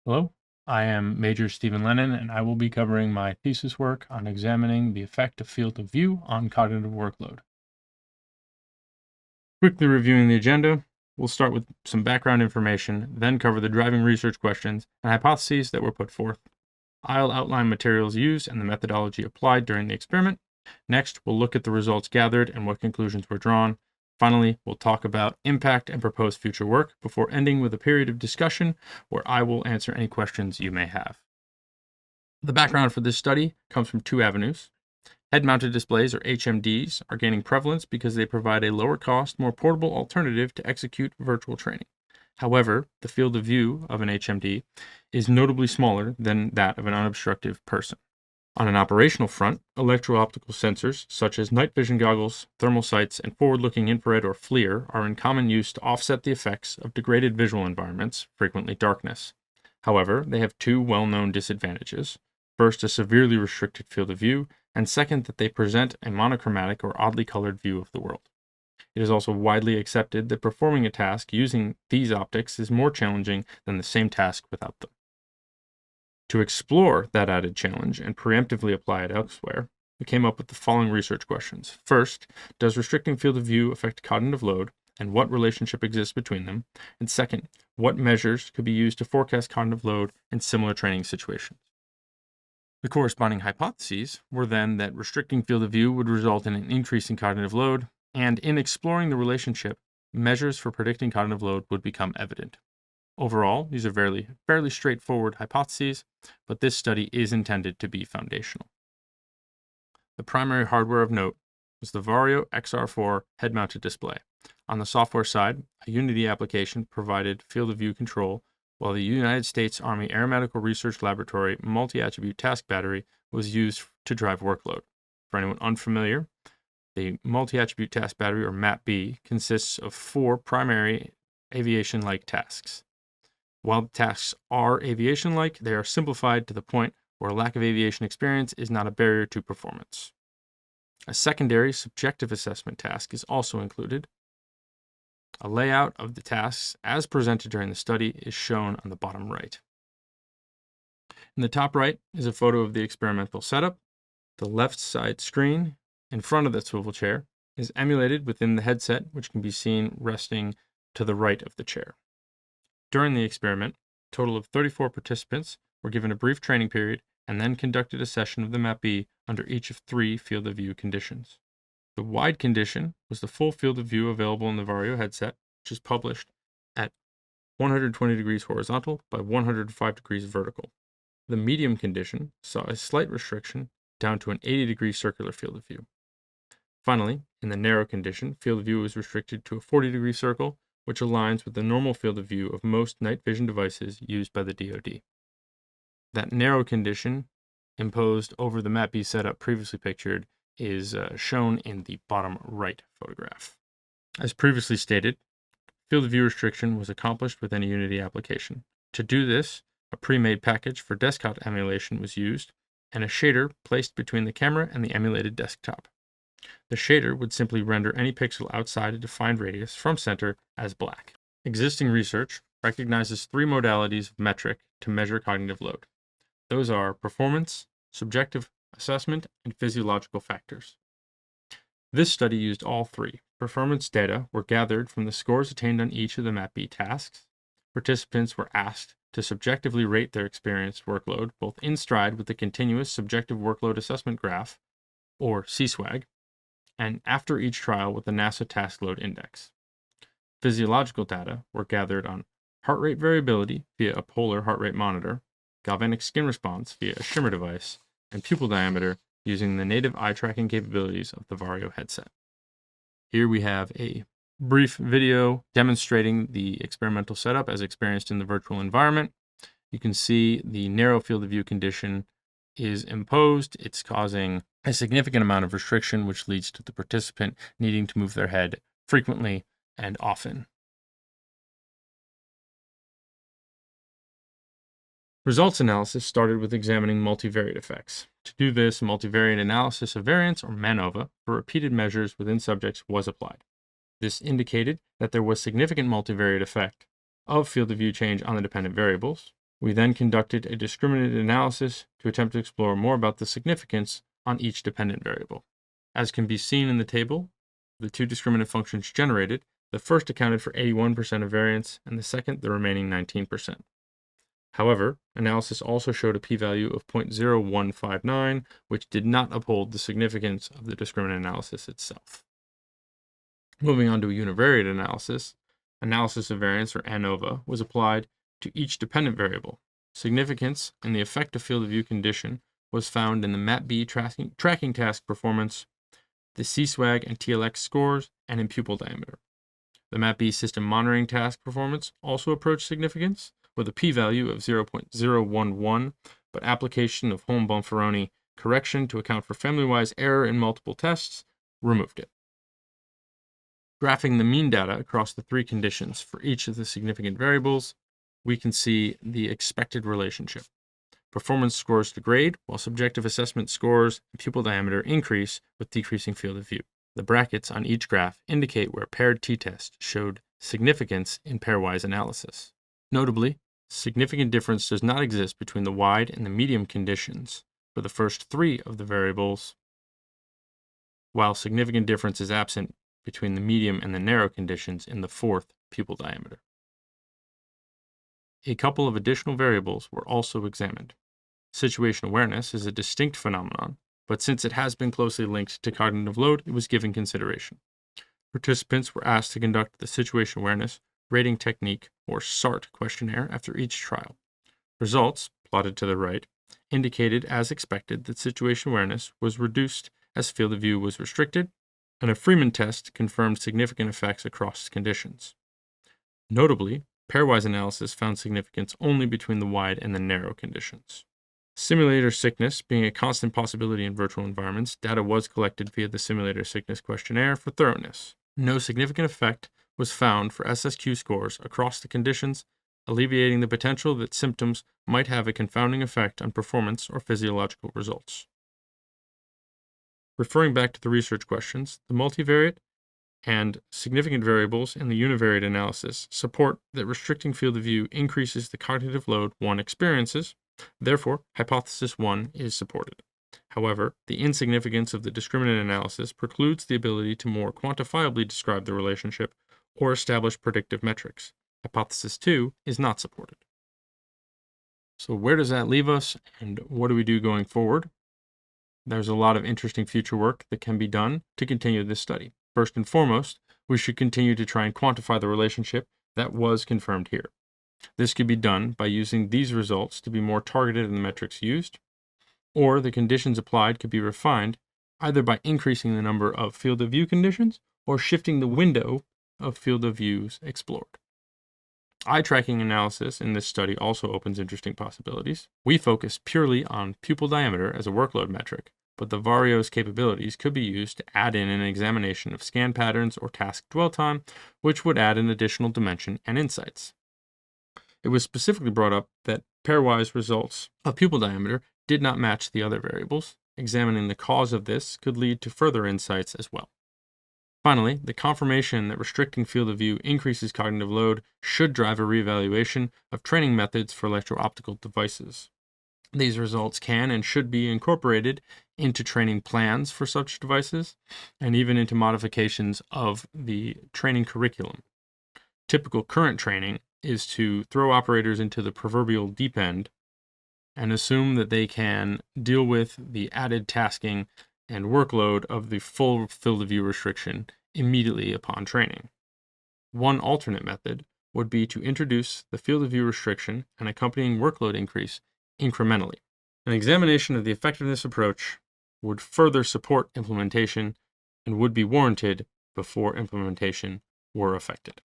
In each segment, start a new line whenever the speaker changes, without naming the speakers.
Hello, I am Major Stephen Lennon, and I will be covering my thesis work on examining the effect of field of view on cognitive workload. Quickly reviewing the agenda, we'll start with some background information, then cover the driving research questions and hypotheses that were put forth. I'll outline materials used and the methodology applied during the experiment. Next, we'll look at the results gathered and what conclusions were drawn. Finally, we'll talk about impact and proposed future work before ending with a period of discussion where I will answer any questions you may have. The background for this study comes from two avenues. Head-mounted displays, or HMDs, are gaining prevalence because they provide a lower-cost, more portable alternative to execute virtual training. However, the field of view of an HMD is notably smaller than that of an unobstructed person. On an operational front, electro-optical sensors, such as night vision goggles, thermal sights, and forward-looking infrared or FLIR, are in common use to offset the effects of degraded visual environments, frequently darkness. However, they have two well-known disadvantages. First, a severely restricted field of view, and second, that they present a monochromatic or oddly colored view of the world. It is also widely accepted that performing a task using these optics is more challenging than the same task without them. To explore that added challenge and preemptively apply it elsewhere, we came up with the following research questions. First, does restricting field of view affect cognitive load, and what relationship exists between them? And second, what measures could be used to forecast cognitive load in similar training situations? The corresponding hypotheses were then that restricting field of view would result in an increase in cognitive load, and in exploring the relationship, measures for predicting cognitive load would become evident. Overall, these are fairly straightforward hypotheses, but this study is intended to be foundational. The primary hardware of note was the Vario XR4 head-mounted display. On the software side, a Unity application provided field of view control, while the United States Army Aeromedical Research Laboratory multi-attribute task battery was used to drive workload. For anyone unfamiliar, the multi-attribute task battery, or MATB, consists of 4 primary aviation-like tasks. While the tasks are aviation-like, they are simplified to the point where lack of aviation experience is not a barrier to performance. A secondary subjective assessment task is also included. A layout of the tasks as presented during the study is shown on the bottom right. In the top right is a photo of the experimental setup. The left side screen in front of the swivel chair is emulated within the headset, which can be seen resting to the right of the chair. During the experiment, a total of 34 participants were given a brief training period and then conducted a session of the MAP-B under each of 3 field of view conditions. The wide condition was the full field of view available in the Vario headset, which is published at 120 degrees horizontal by 105 degrees vertical. The medium condition saw a slight restriction down to an 80-degree circular field of view. Finally, in the narrow condition, field of view was restricted to a 40-degree circle, which aligns with the normal field of view of most night vision devices used by the DoD. That narrow condition imposed over the MAP-B setup previously pictured is shown in the bottom right photograph. As previously stated, field of view restriction was accomplished with any Unity application. To do this, a pre-made package for desktop emulation was used, and a shader placed between the camera and the emulated desktop. The shader would simply render any pixel outside a defined radius from center as black. Existing research recognizes 3 modalities of metric to measure cognitive load. Those are performance, subjective assessment, and physiological factors. This study used all 3. Performance data were gathered from the scores attained on each of the MAP-B tasks. Participants were asked to subjectively rate their experienced workload, both in stride with the Continuous Subjective Workload Assessment Graph, or CSWAG, and after each trial with the NASA Task Load Index. Physiological data were gathered on heart rate variability via a polar heart rate monitor, galvanic skin response via a shimmer device, and pupil diameter using the native eye tracking capabilities of the Vario headset. Here we have a brief video demonstrating the experimental setup as experienced in the virtual environment. You can see the narrow field of view condition is imposed. It's causing a significant amount of restriction, which leads to the participant needing to move their head frequently and often. Results analysis started with examining multivariate effects. To do this, multivariate analysis of variance, or MANOVA, for repeated measures within subjects was applied. This indicated that there was significant multivariate effect of field of view change on the dependent variables. We then conducted a discriminant analysis to attempt to explore more about the significance on each dependent variable. As can be seen in the table, the two discriminant functions generated, the first accounted for 81% of variance and the second the remaining 19%. However, analysis also showed a p-value of 0.0159, which did not uphold the significance of the discriminant analysis itself. Moving on to a univariate analysis, analysis of variance, or ANOVA, was applied to each dependent variable. Significance in the effective field of view condition was found in the MAP-B tracking task performance, the CSWAG and TLX scores, and in pupil diameter. The MAP-B system monitoring task performance also approached significance with a p-value of 0.011, but application of Holm-Bonferroni correction to account for family-wise error in multiple tests removed it. Graphing the mean data across the three conditions for each of the significant variables, we can see the expected relationship. Performance scores degrade, while subjective assessment scores and pupil diameter increase with decreasing field of view. The brackets on each graph indicate where paired t-test showed significance in pairwise analysis. Notably, significant difference does not exist between the wide and the medium conditions for the first three of the variables, while significant difference is absent between the medium and the narrow conditions in the fourth pupil diameter. A couple of additional variables were also examined. Situation awareness is a distinct phenomenon, but since it has been closely linked to cognitive load, it was given consideration. Participants were asked to conduct the Situation Awareness Rating Technique, or SART, questionnaire after each trial. Results, plotted to the right, indicated as expected that situation awareness was reduced as field of view was restricted, and a Freeman test confirmed significant effects across conditions. Notably, pairwise analysis found significance only between the wide and the narrow conditions. Simulator sickness being a constant possibility in virtual environments, data was collected via the Simulator Sickness Questionnaire for thoroughness. No significant effect was found for SSQ scores across the conditions, alleviating the potential that symptoms might have a confounding effect on performance or physiological results. Referring back to the research questions, the multivariate and significant variables in the univariate analysis support that restricting field of view increases the cognitive load one experiences. Therefore, hypothesis 1 is supported. However, the insignificance of the discriminant analysis precludes the ability to more quantifiably describe the relationship or establish predictive metrics. Hypothesis 2 is not supported. So where does that leave us, and what do we do going forward? There's a lot of interesting future work that can be done to continue this study. First and foremost, we should continue to try and quantify the relationship that was confirmed here. This could be done by using these results to be more targeted in the metrics used, or the conditions applied could be refined either by increasing the number of field of view conditions or shifting the window of field of views explored. Eye tracking analysis in this study also opens interesting possibilities. We focus purely on pupil diameter as a workload metric, but the Vario's capabilities could be used to add in an examination of scan patterns or task dwell time, which would add an additional dimension and insights. It was specifically brought up that pairwise results of pupil diameter did not match the other variables. Examining the cause of this could lead to further insights as well. Finally, the confirmation that restricting field of view increases cognitive load should drive a reevaluation of training methods for electro-optical devices. These results can and should be incorporated into training plans for such devices, and even into modifications of the training curriculum. Typical current training is to throw operators into the proverbial deep end and assume that they can deal with the added tasking and workload of the full field of view restriction immediately upon training. One alternate method would be to introduce the field of view restriction and accompanying workload increase incrementally. An examination of the effectiveness approach would further support implementation and would be warranted before implementation were effected.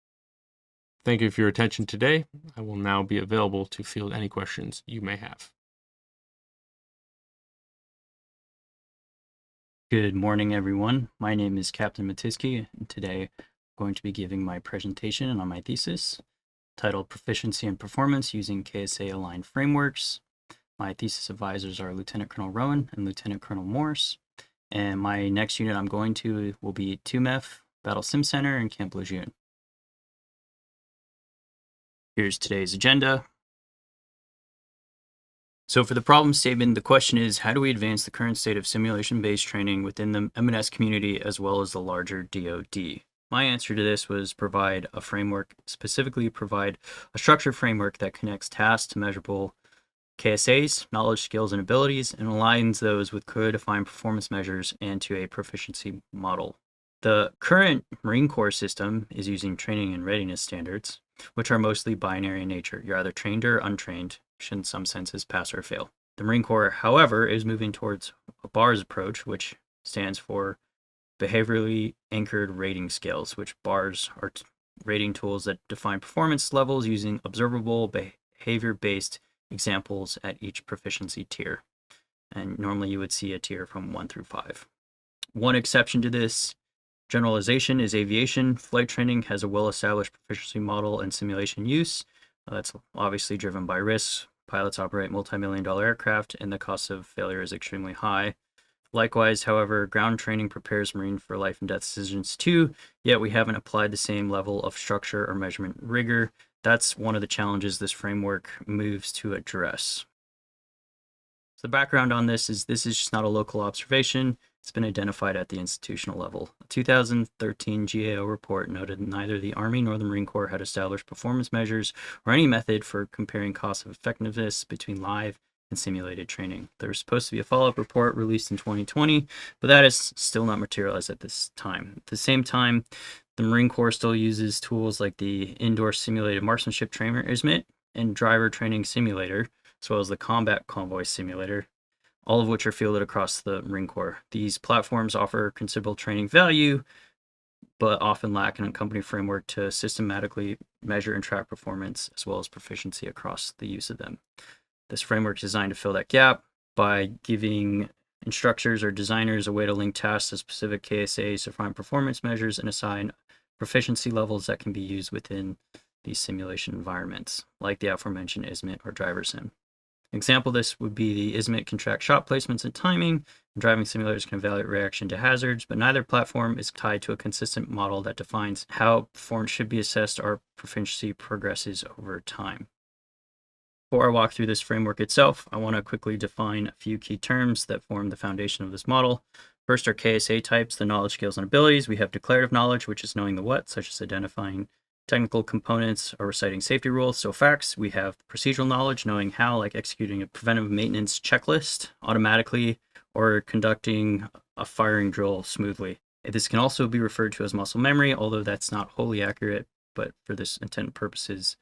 Thank you for your attention today. I will now be available to field any questions you may have.
Good morning, everyone. My name is Captain Matisky, and today I'm going to be giving my presentation on my thesis titled Proficiency and Performance Using KSA-Aligned Frameworks. My thesis advisors are Lieutenant Colonel Rowan and Lieutenant Colonel Morse, and my next unit I'm going to will be 2MEF, Battle Sim Center, and Camp Lejeune. Here's today's agenda. So for the problem statement, the question is, how do we advance the current state of simulation-based training within the M&S community as well as the larger DoD? My answer to this was provide a framework, specifically provide a structured framework that connects tasks to measurable KSAs, knowledge, skills, and abilities, and aligns those with clear-defined performance measures and to a proficiency model. The current Marine Corps system is using training and readiness standards, which are mostly binary in nature. You're either trained or untrained, which in some senses pass or fail. The Marine Corps, however, is moving towards a BARS approach, which stands for Behaviorally Anchored Rating Scales, which BARS are rating tools that define performance levels using observable behavior-based examples at each proficiency tier. And normally you would see a tier from 1 through 5. One exception to this generalization is aviation. Flight training has a well-established proficiency model and simulation use. That's obviously driven by risks. Pilots operate multi-million-dollar aircraft, and the cost of failure is extremely high. Likewise, however, ground training prepares Marine for life and death decisions too, yet we haven't applied the same level of structure or measurement rigor. That's one of the challenges this framework moves to address. So the background on this is just not a local observation. It's been identified at the institutional level. A 2013 GAO report noted neither the Army nor the Marine Corps had established performance measures or any method for comparing cost of effectiveness between live and simulated training. There was supposed to be a follow-up report released in 2020, but that is still not materialized at this time. At the same time, the Marine Corps still uses tools like the Indoor Simulated Marksmanship Trainer, ISMIT, and Driver Training Simulator, as well as the Combat Convoy Simulator, all of which are fielded across the Marine Corps. These platforms offer considerable training value, but often lack an accompanying framework to systematically measure and track performance, as well as proficiency across the use of them. This framework is designed to fill that gap by giving instructors or designers a way to link tasks to specific KSAs to find performance measures and assign proficiency levels that can be used within these simulation environments, like the aforementioned ISMIT or Driver Sim. An example of this would be the ISMIT can track shot placements and timing. Driving simulators can evaluate reaction to hazards, but neither platform is tied to a consistent model that defines how performance should be assessed or proficiency progresses over time. Before I walk through this framework itself, I want to quickly define a few key terms that form the foundation of this model. First are KSA types, the knowledge, skills, and abilities. We have declarative knowledge, which is knowing the what, such as identifying technical components or reciting safety rules. So facts, we have procedural knowledge, knowing how, like executing a preventive maintenance checklist automatically or conducting a firing drill smoothly. This can also be referred to as muscle memory, although that's not wholly accurate, but for this intent purposes,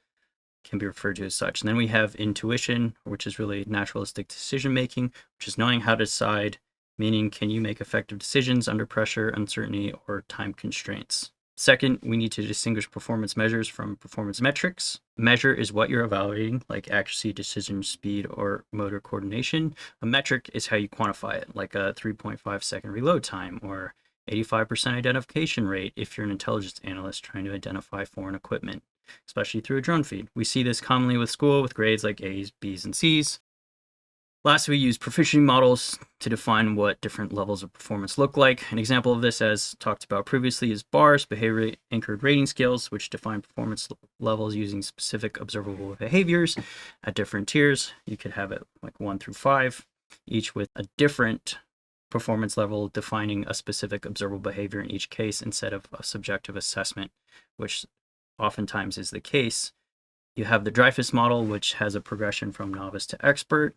can be referred to as such. And then we have intuition, which is really naturalistic decision making, which is knowing how to decide, meaning can you make effective decisions under pressure, uncertainty, or time constraints. Second, we need to distinguish performance measures from performance metrics. Measure is what you're evaluating, like accuracy, decision speed, or motor coordination. A metric is how you quantify it, like a 3.5 second reload time or 85% identification rate if you're an intelligence analyst trying to identify foreign equipment, especially through a drone feed. We see this commonly with school with grades like A's, B's, and C's. Lastly, we use proficiency models to define what different levels of performance look like. An example of this, as talked about previously, is BARS, Behavior Anchored Rating Scales, which define performance levels using specific observable behaviors at different tiers. You could have it like 1 through 5, each with a different performance level defining a specific observable behavior in each case instead of a subjective assessment, which oftentimes is the case. You have the Dreyfus model, which has a progression from novice to expert,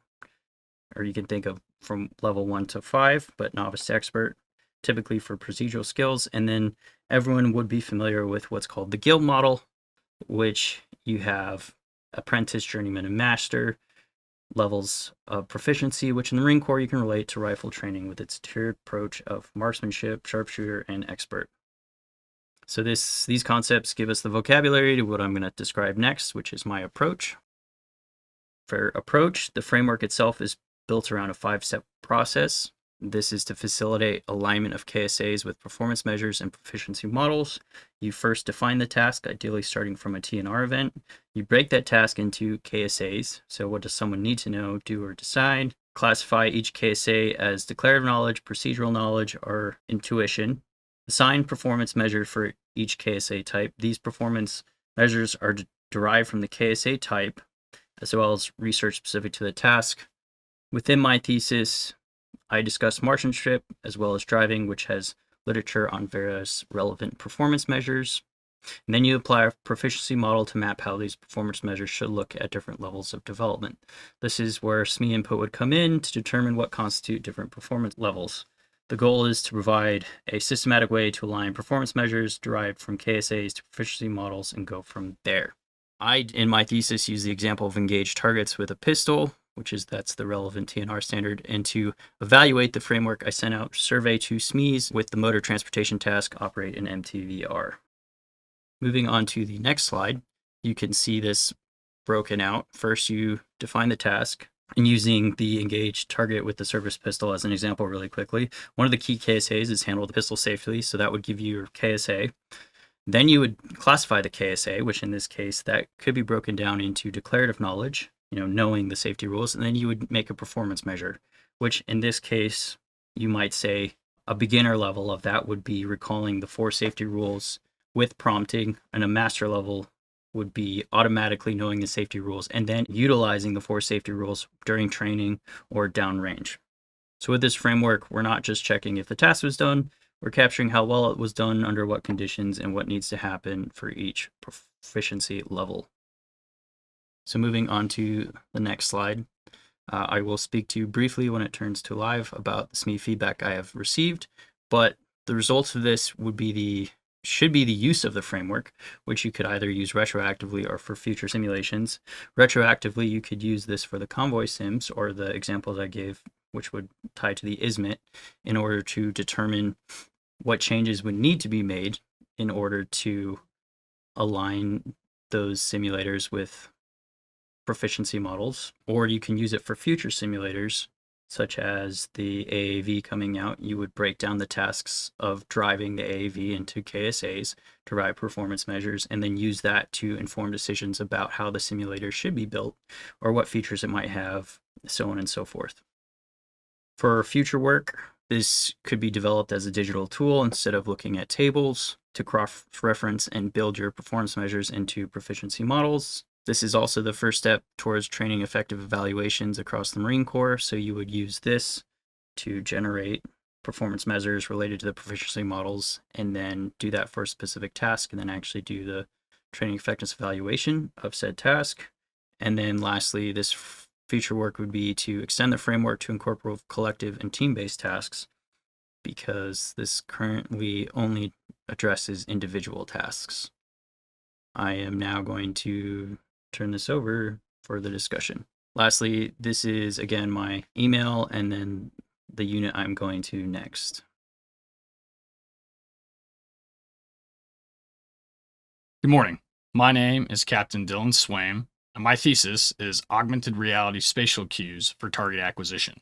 or you can think of from level 1 to 5, but novice to expert, typically for procedural skills. And then everyone would be familiar with what's called the guild model, which you have apprentice, journeyman, and master levels of proficiency, which in the Marine Corps you can relate to rifle training with its tiered approach of marksmanship, sharpshooter, and expert. So these concepts give us the vocabulary to what I'm going to describe next, which is my approach. For approach, the framework itself is built around a 5-step process. This is to facilitate alignment of KSAs with performance measures and proficiency models. You first define the task, ideally starting from a TNR event. You break that task into KSAs. So what does someone need to know, do, or decide? Classify each KSA as declarative knowledge, procedural knowledge, or intuition. Assign performance measures for each KSA type. These performance measures are derived from the KSA type, as well as research specific to the task. Within my thesis, I discuss marksmanship as well as driving, which has literature on various relevant performance measures. And then you apply a proficiency model to map how these performance measures should look at different levels of development. This is where SME input would come in to determine what constitute different performance levels. The goal is to provide a systematic way to align performance measures derived from KSAs to proficiency models and go from there. I, in my thesis, use the example of engaged targets with a pistol, that's the relevant TNR standard, and to evaluate the framework, I sent out survey to SMEs with the motor transportation task operate in MTVR. Moving on to the next slide, you can see this broken out. First, you define the task, and using the engaged target with the service pistol as an example really quickly, one of the key KSAs is handle the pistol safely, so that would give you your KSA. Then you would classify the KSA, which in this case, that could be broken down into declarative knowledge, knowing the safety rules, and then you would make a performance measure, which in this case, you might say a beginner level of that would be recalling the 4 safety rules with prompting, and a master level would be automatically knowing the safety rules and then utilizing the 4 safety rules during training or downrange. So with this framework, we're not just checking if the task was done, we're capturing how well it was done under what conditions and what needs to happen for each proficiency level. So moving on to the next slide, I will speak to you briefly when it turns to live about the SME feedback I have received, but the results of this should be the use of the framework, which you could either use retroactively or for future simulations. Retroactively, you could use this for the convoy sims or the examples I gave, which would tie to the ISMIT, in order to determine what changes would need to be made in order to align those simulators with proficiency models. Or you can use it for future simulators, such as the AAV coming out. You would break down the tasks of driving the AAV into KSAs, derive performance measures, and then use that to inform decisions about how the simulator should be built or what features it might have, so on and so forth. For future work, this could be developed as a digital tool instead of looking at tables to cross-reference and build your performance measures into proficiency models. This is also the first step towards training effective evaluations across the Marine Corps. So you would use this to generate performance measures related to the proficiency models and then do that for a specific task and then actually do the training effectiveness evaluation of said task. And then lastly, this future work would be to extend the framework to incorporate collective and team-based tasks, because this currently only addresses individual tasks. I am now going to turn this over for the discussion. Lastly, this is again my email and then the unit I'm going to next.
Good morning. My name is Captain Dylan Swaim, and my thesis is Augmented Reality Spatial Cues for Target Acquisition.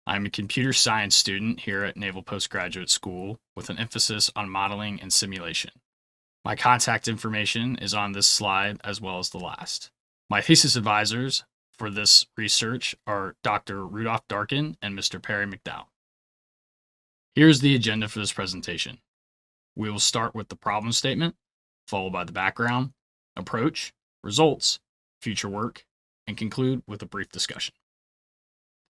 I'm a computer science student here at Naval Postgraduate School with an emphasis on modeling and simulation. My contact information is on this slide as well as the last. My thesis advisors for this research are Dr. Rudolph Darkin and Mr. Perry McDowell. Here's the agenda for this presentation. We will start with the problem statement, followed by the background, approach, results, future work, and conclude with a brief discussion.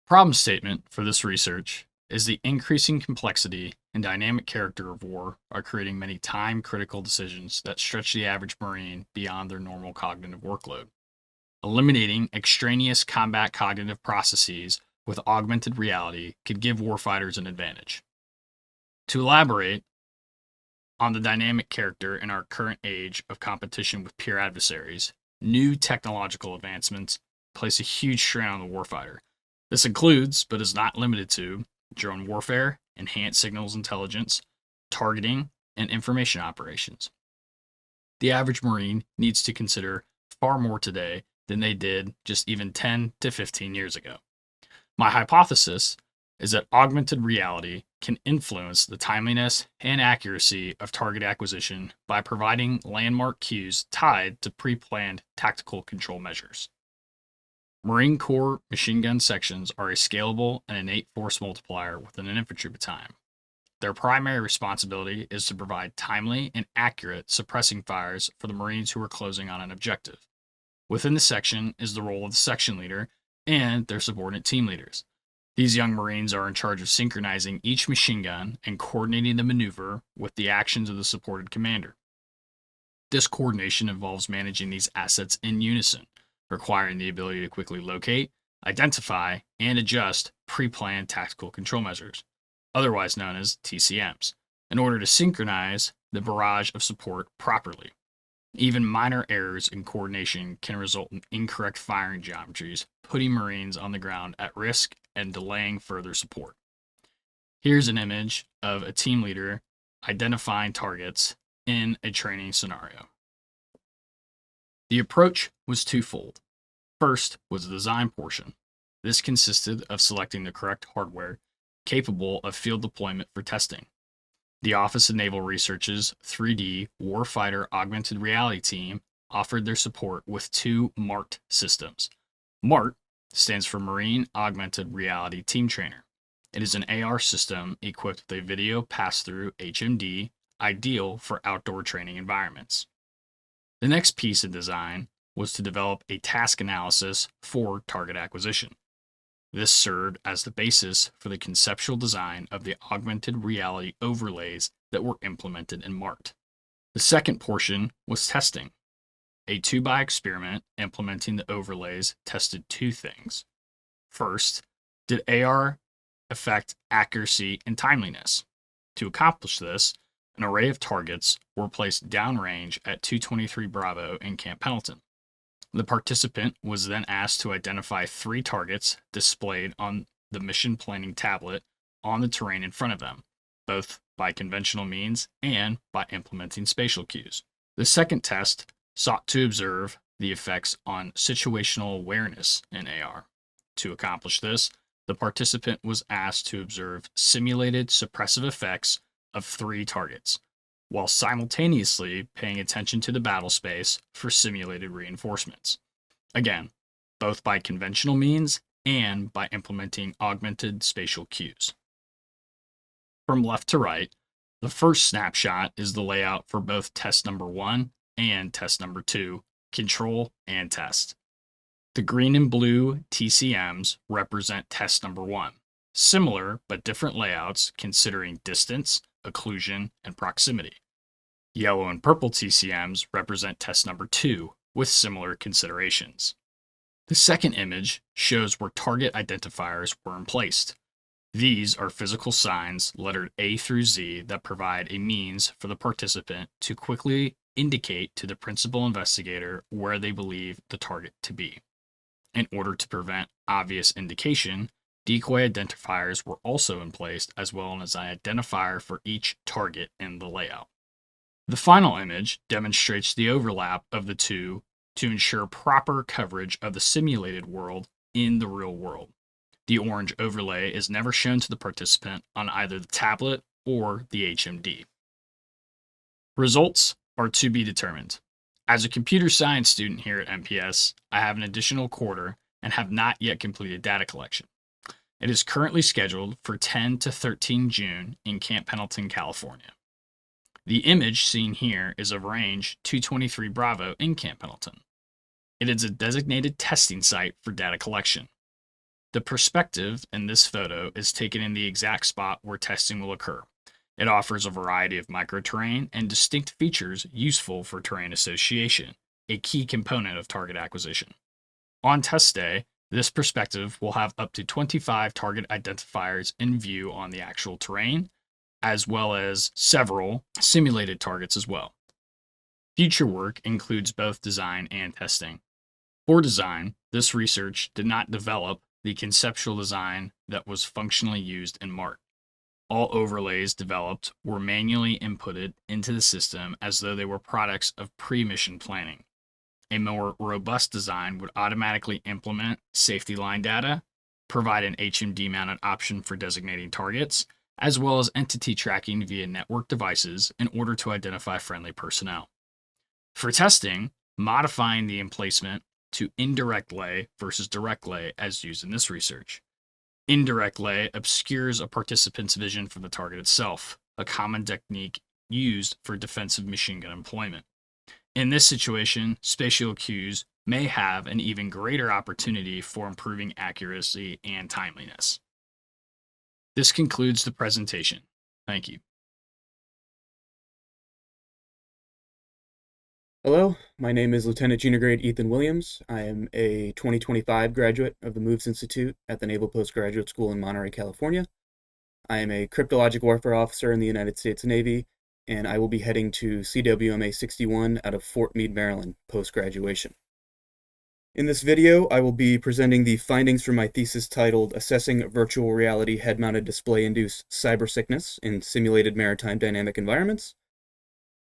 The problem statement for this research is the increasing complexity and dynamic character of war are creating many time-critical decisions that stretch the average Marine beyond their normal cognitive workload. Eliminating extraneous combat cognitive processes with augmented reality could give warfighters an advantage. To elaborate on the dynamic character in our current age of competition with peer adversaries, new technological advancements place a huge strain on the warfighter. This includes, but is not limited to, drone warfare, enhanced signals intelligence, targeting, and information operations. The average Marine needs to consider far more today than they did just even 10 to 15 years ago. My hypothesis is that augmented reality can influence the timeliness and accuracy of target acquisition by providing landmark cues tied to pre-planned tactical control measures. Marine Corps machine gun sections are a scalable and innate force multiplier within an infantry battalion. Their primary responsibility is to provide timely and accurate suppressing fires for the Marines who are closing on an objective. Within the section is the role of the section leader and their subordinate team leaders. These young Marines are in charge of synchronizing each machine gun and coordinating the maneuver with the actions of the supported commander. This coordination involves managing these assets in unison, requiring the ability to quickly locate, identify, and adjust pre-planned tactical control measures, otherwise known as TCMs, in order to synchronize the barrage of support properly. Even minor errors in coordination can result in incorrect firing geometries, putting Marines on the ground at risk and delaying further support. Here's an image of a team leader identifying targets in a training scenario. The approach was twofold. First was the design portion. This consisted of selecting the correct hardware capable of field deployment for testing. The Office of Naval Research's 3D Warfighter Augmented Reality team offered their support with two MART systems. MART stands for Marine Augmented Reality Team Trainer. It is an AR system equipped with a video pass-through HMD, ideal for outdoor training environments. The next piece of design was to develop a task analysis for target acquisition. This served as the basis for the conceptual design of the augmented reality overlays that were implemented in MART. The second portion was testing. A 2x experiment implementing the overlays tested two things. First, did AR affect accuracy and timeliness? To accomplish this, an array of targets were placed downrange at 223 Bravo in Camp Pendleton. The participant was then asked to identify 3 targets displayed on the mission planning tablet on the terrain in front of them, both by conventional means and by implementing spatial cues. The second test sought to observe the effects on situational awareness in AR. To accomplish this, the participant was asked to observe simulated suppressive effects of 3 targets, while simultaneously paying attention to the battle space for simulated reinforcements. Again, both by conventional means and by implementing augmented spatial cues. From left to right, the first snapshot is the layout for both test number 1 and test number 2, control and test. The green and blue TCMs represent test number 1, similar but different layouts considering distance, occlusion, and proximity. Yellow and purple TCMs represent test number 2 with similar considerations. The second image shows where target identifiers were placed. These are physical signs lettered A through Z that provide a means for the participant to quickly indicate to the principal investigator where they believe the target to be. In order to prevent obvious indication, decoy identifiers were also in place, as well as an identifier for each target in the layout. The final image demonstrates the overlap of the two to ensure proper coverage of the simulated world in the real world. The orange overlay is never shown to the participant on either the tablet or the HMD. Results are to be determined. As a computer science student here at NPS, I have an additional quarter and have not yet completed data collection. It is currently scheduled for 10 to 13 June in Camp Pendleton, California. The image seen here is of range 223 Bravo in Camp Pendleton. It is a designated testing site for data collection. The perspective in this photo is taken in the exact spot where testing will occur. It offers a variety of microterrain and distinct features useful for terrain association, a key component of target acquisition. On test day, this perspective will have up to 25 target identifiers in view on the actual terrain, as well as several simulated targets as well. Future work includes both design and testing. For design, this research did not develop the conceptual design that was functionally used in MART. All overlays developed were manually inputted into the system as though they were products of pre-mission planning. A more robust design would automatically implement safety line data, provide an HMD-mounted option for designating targets, as well as entity tracking via network devices in order to identify friendly personnel. For testing, modifying the emplacement to indirect lay versus direct lay as used in this research. Indirect lay obscures a participant's vision for the target itself, a common technique used for defensive machine gun employment. In this situation, spatial cues may have an even greater opportunity for improving accuracy and timeliness. This concludes the presentation. Thank you.
Hello, my name is Lieutenant Junior Grade Ethan Williams. I am a 2025 graduate of the MOVES Institute at the Naval Postgraduate School in Monterey, California. I am a cryptologic warfare officer in the United States Navy, and I will be heading to CWMA 61 out of Fort Meade, Maryland, post-graduation. In this video, I will be presenting the findings from my thesis titled Assessing Virtual Reality Head-Mounted Display-Induced Cyber Sickness in Simulated Maritime Dynamic Environments.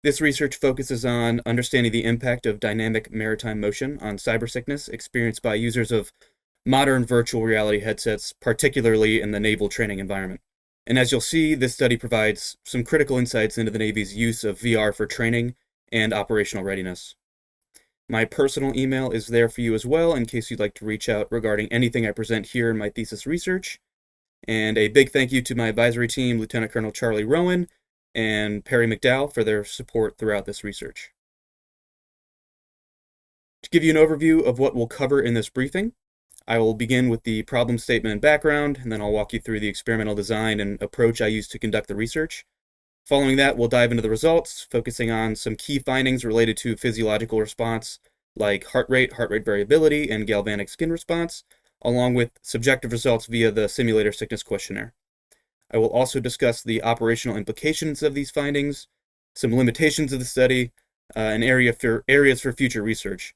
This research focuses on understanding the impact of dynamic maritime motion on cyber sickness experienced by users of modern virtual reality headsets, particularly in the naval training environment. And as you'll see, this study provides some critical insights into the Navy's use of VR for training and operational readiness. My personal email is there for you as well in case you'd like to reach out regarding anything I present here in my thesis research. And a big thank you to my advisory team, Lieutenant Colonel Charlie Rowan and Perry McDowell, for their support throughout this research. To give you an overview of what we'll cover in this briefing, I will begin with the problem statement and background, and then I'll walk you through the experimental design and approach I used to conduct the research. Following that, we'll dive into the results, focusing on some key findings related to physiological response, like heart rate variability, and galvanic skin response, along with subjective results via the simulator sickness questionnaire. I will also discuss the operational implications of these findings, some limitations of the study, and areas for future research.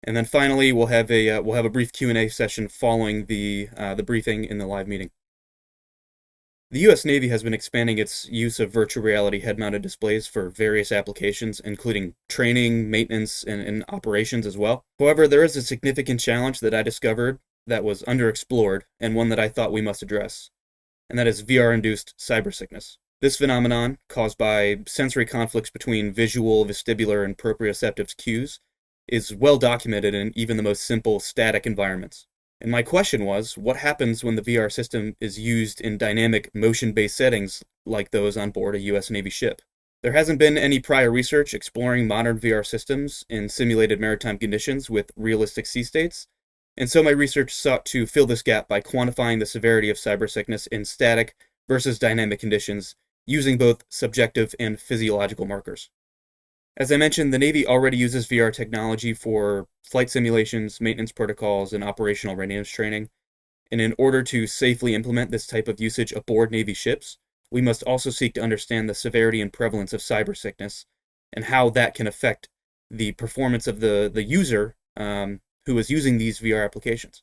And then finally, we'll have a brief Q&A session following the briefing in the live meeting. The U.S. Navy has been expanding its use of virtual reality head-mounted displays for various applications, including training, maintenance, and operations as well. However, there is a significant challenge that I discovered that was underexplored, and one that I thought we must address, and that is VR-induced cyber sickness. This phenomenon, caused by sensory conflicts between visual, vestibular, and proprioceptive cues, is well documented in even the most simple static environments. And my question was, what happens when the VR system is used in dynamic motion-based settings like those on board a U.S. Navy ship? There hasn't been any prior research exploring modern VR systems in simulated maritime conditions with realistic sea states, and so my research sought to fill this gap by quantifying the severity of cyber sickness in static versus dynamic conditions using both subjective and physiological markers. As I mentioned, the Navy already uses VR technology for flight simulations, maintenance protocols, and operational readiness training. And in order to safely implement this type of usage aboard Navy ships, we must also seek to understand the severity and prevalence of cyber sickness and how that can affect the performance of the user who is using these VR applications.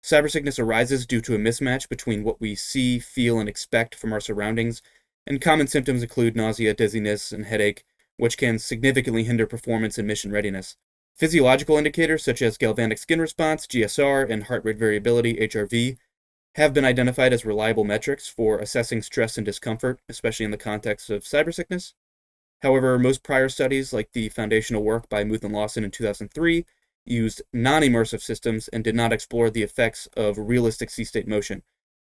Cyber sickness arises due to a mismatch between what we see, feel, and expect from our surroundings, and common symptoms include nausea, dizziness, and headache, which can significantly hinder performance and mission readiness. Physiological indicators such as galvanic skin response, GSR, and heart rate variability, HRV, have been identified as reliable metrics for assessing stress and discomfort, especially in the context of cyber sickness. However, most prior studies, like the foundational work by Muth and Lawson in 2003, used non-immersive systems and did not explore the effects of realistic sea state motion.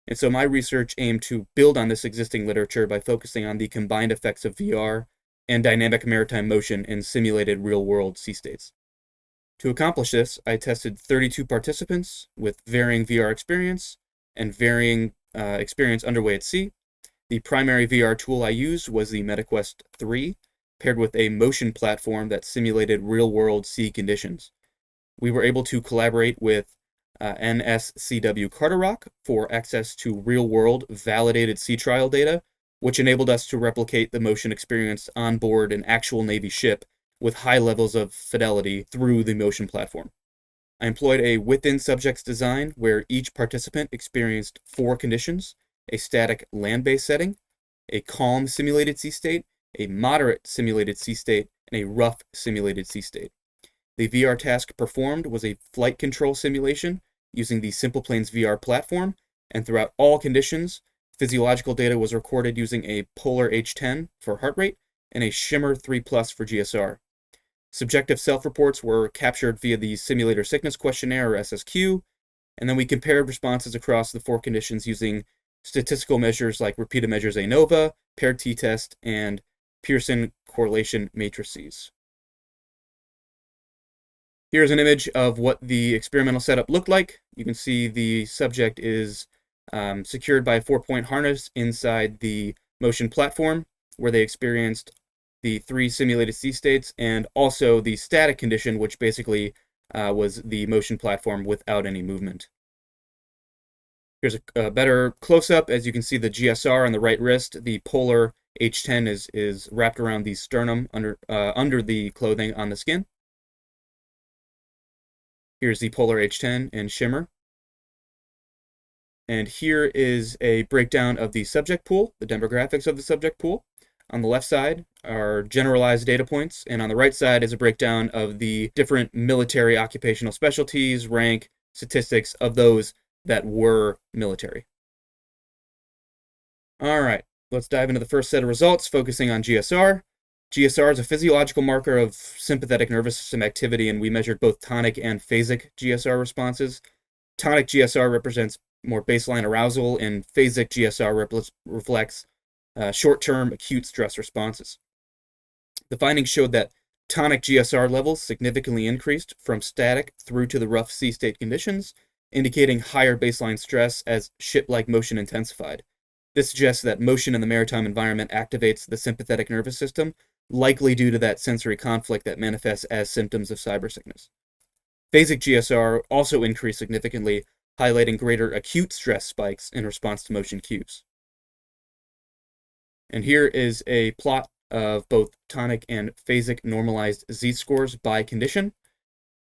And so my research aimed to build on this existing literature by focusing on the combined effects of VR and dynamic maritime motion in simulated real-world sea states. To accomplish this, I tested 32 participants with varying VR experience and varying experience underway at sea. The primary VR tool I used was the MetaQuest 3, paired with a motion platform that simulated real-world sea conditions. We were able to collaborate with NSCW Carter for access to real-world validated sea trial data, which enabled us to replicate the motion experience on board an actual Navy ship with high levels of fidelity through the motion platform. I employed a within-subjects design where each participant experienced 4 conditions: a static land-based setting, a calm simulated sea state, a moderate simulated sea state, and a rough simulated sea state. The VR task performed was a flight control simulation using the Simple Planes VR platform, and throughout all conditions, physiological data was recorded using a Polar H10 for heart rate and a Shimmer 3+ for GSR. Subjective self-reports were captured via the Simulator Sickness Questionnaire, or SSQ, and then we compared responses across the 4 conditions using statistical measures like repeated measures ANOVA, paired t-test, and Pearson correlation matrices. Here's an image of what the experimental setup looked like. You can see the subject is secured by a 4-point harness inside the motion platform, where they experienced the 3 simulated sea states and also the static condition, which basically was the motion platform without any movement. Here's a better close-up. As you can see, the GSR on the right wrist, the polar H10 is wrapped around the sternum under the clothing on the skin. Here's the polar H10 in shimmer. And here is a breakdown of the subject pool, the demographics of the subject pool. On the left side are generalized data points, and on the right side is a breakdown of the different military occupational specialties, rank, statistics of those that were military. All right, let's dive into the first set of results, focusing on GSR. GSR is a physiological marker of sympathetic nervous system activity, and we measured both tonic and phasic GSR responses. Tonic GSR represents more baseline arousal, and phasic GSR reflects short-term acute stress responses. The findings showed that tonic GSR levels significantly increased from static through to the rough sea state conditions, indicating higher baseline stress as ship-like motion intensified. This suggests that motion in the maritime environment activates the sympathetic nervous system, likely due to that sensory conflict that manifests as symptoms of cybersickness. Phasic GSR also increased significantly, highlighting greater acute stress spikes in response to motion cues. And here is a plot of both tonic and phasic normalized z-scores by condition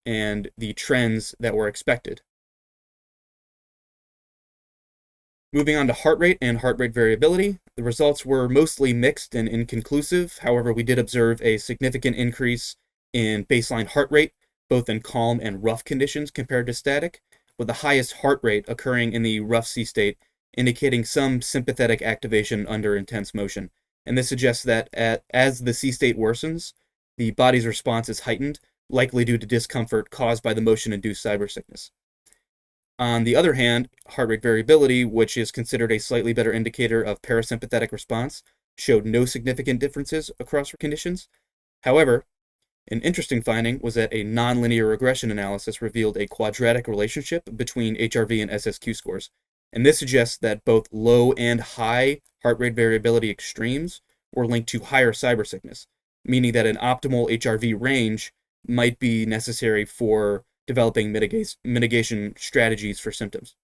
and the trends that were expected. Moving on to heart rate and heart rate variability, the results were mostly mixed and inconclusive. However, we did observe a significant increase in baseline heart rate, both in calm and rough conditions compared to static, with the highest heart rate occurring in the rough sea state, indicating some sympathetic activation under intense motion. And this suggests that as the sea state worsens, the body's response is heightened, likely due to discomfort caused by the motion-induced cybersickness. On the other hand, heart rate variability, which is considered a slightly better indicator of parasympathetic response, showed no significant differences across conditions. However, an interesting finding was that a nonlinear regression analysis revealed a quadratic relationship between HRV and SSQ scores. And this suggests that both low and high heart rate variability extremes were linked to higher cybersickness, meaning that an optimal HRV range might be necessary for developing mitigation strategies for symptoms.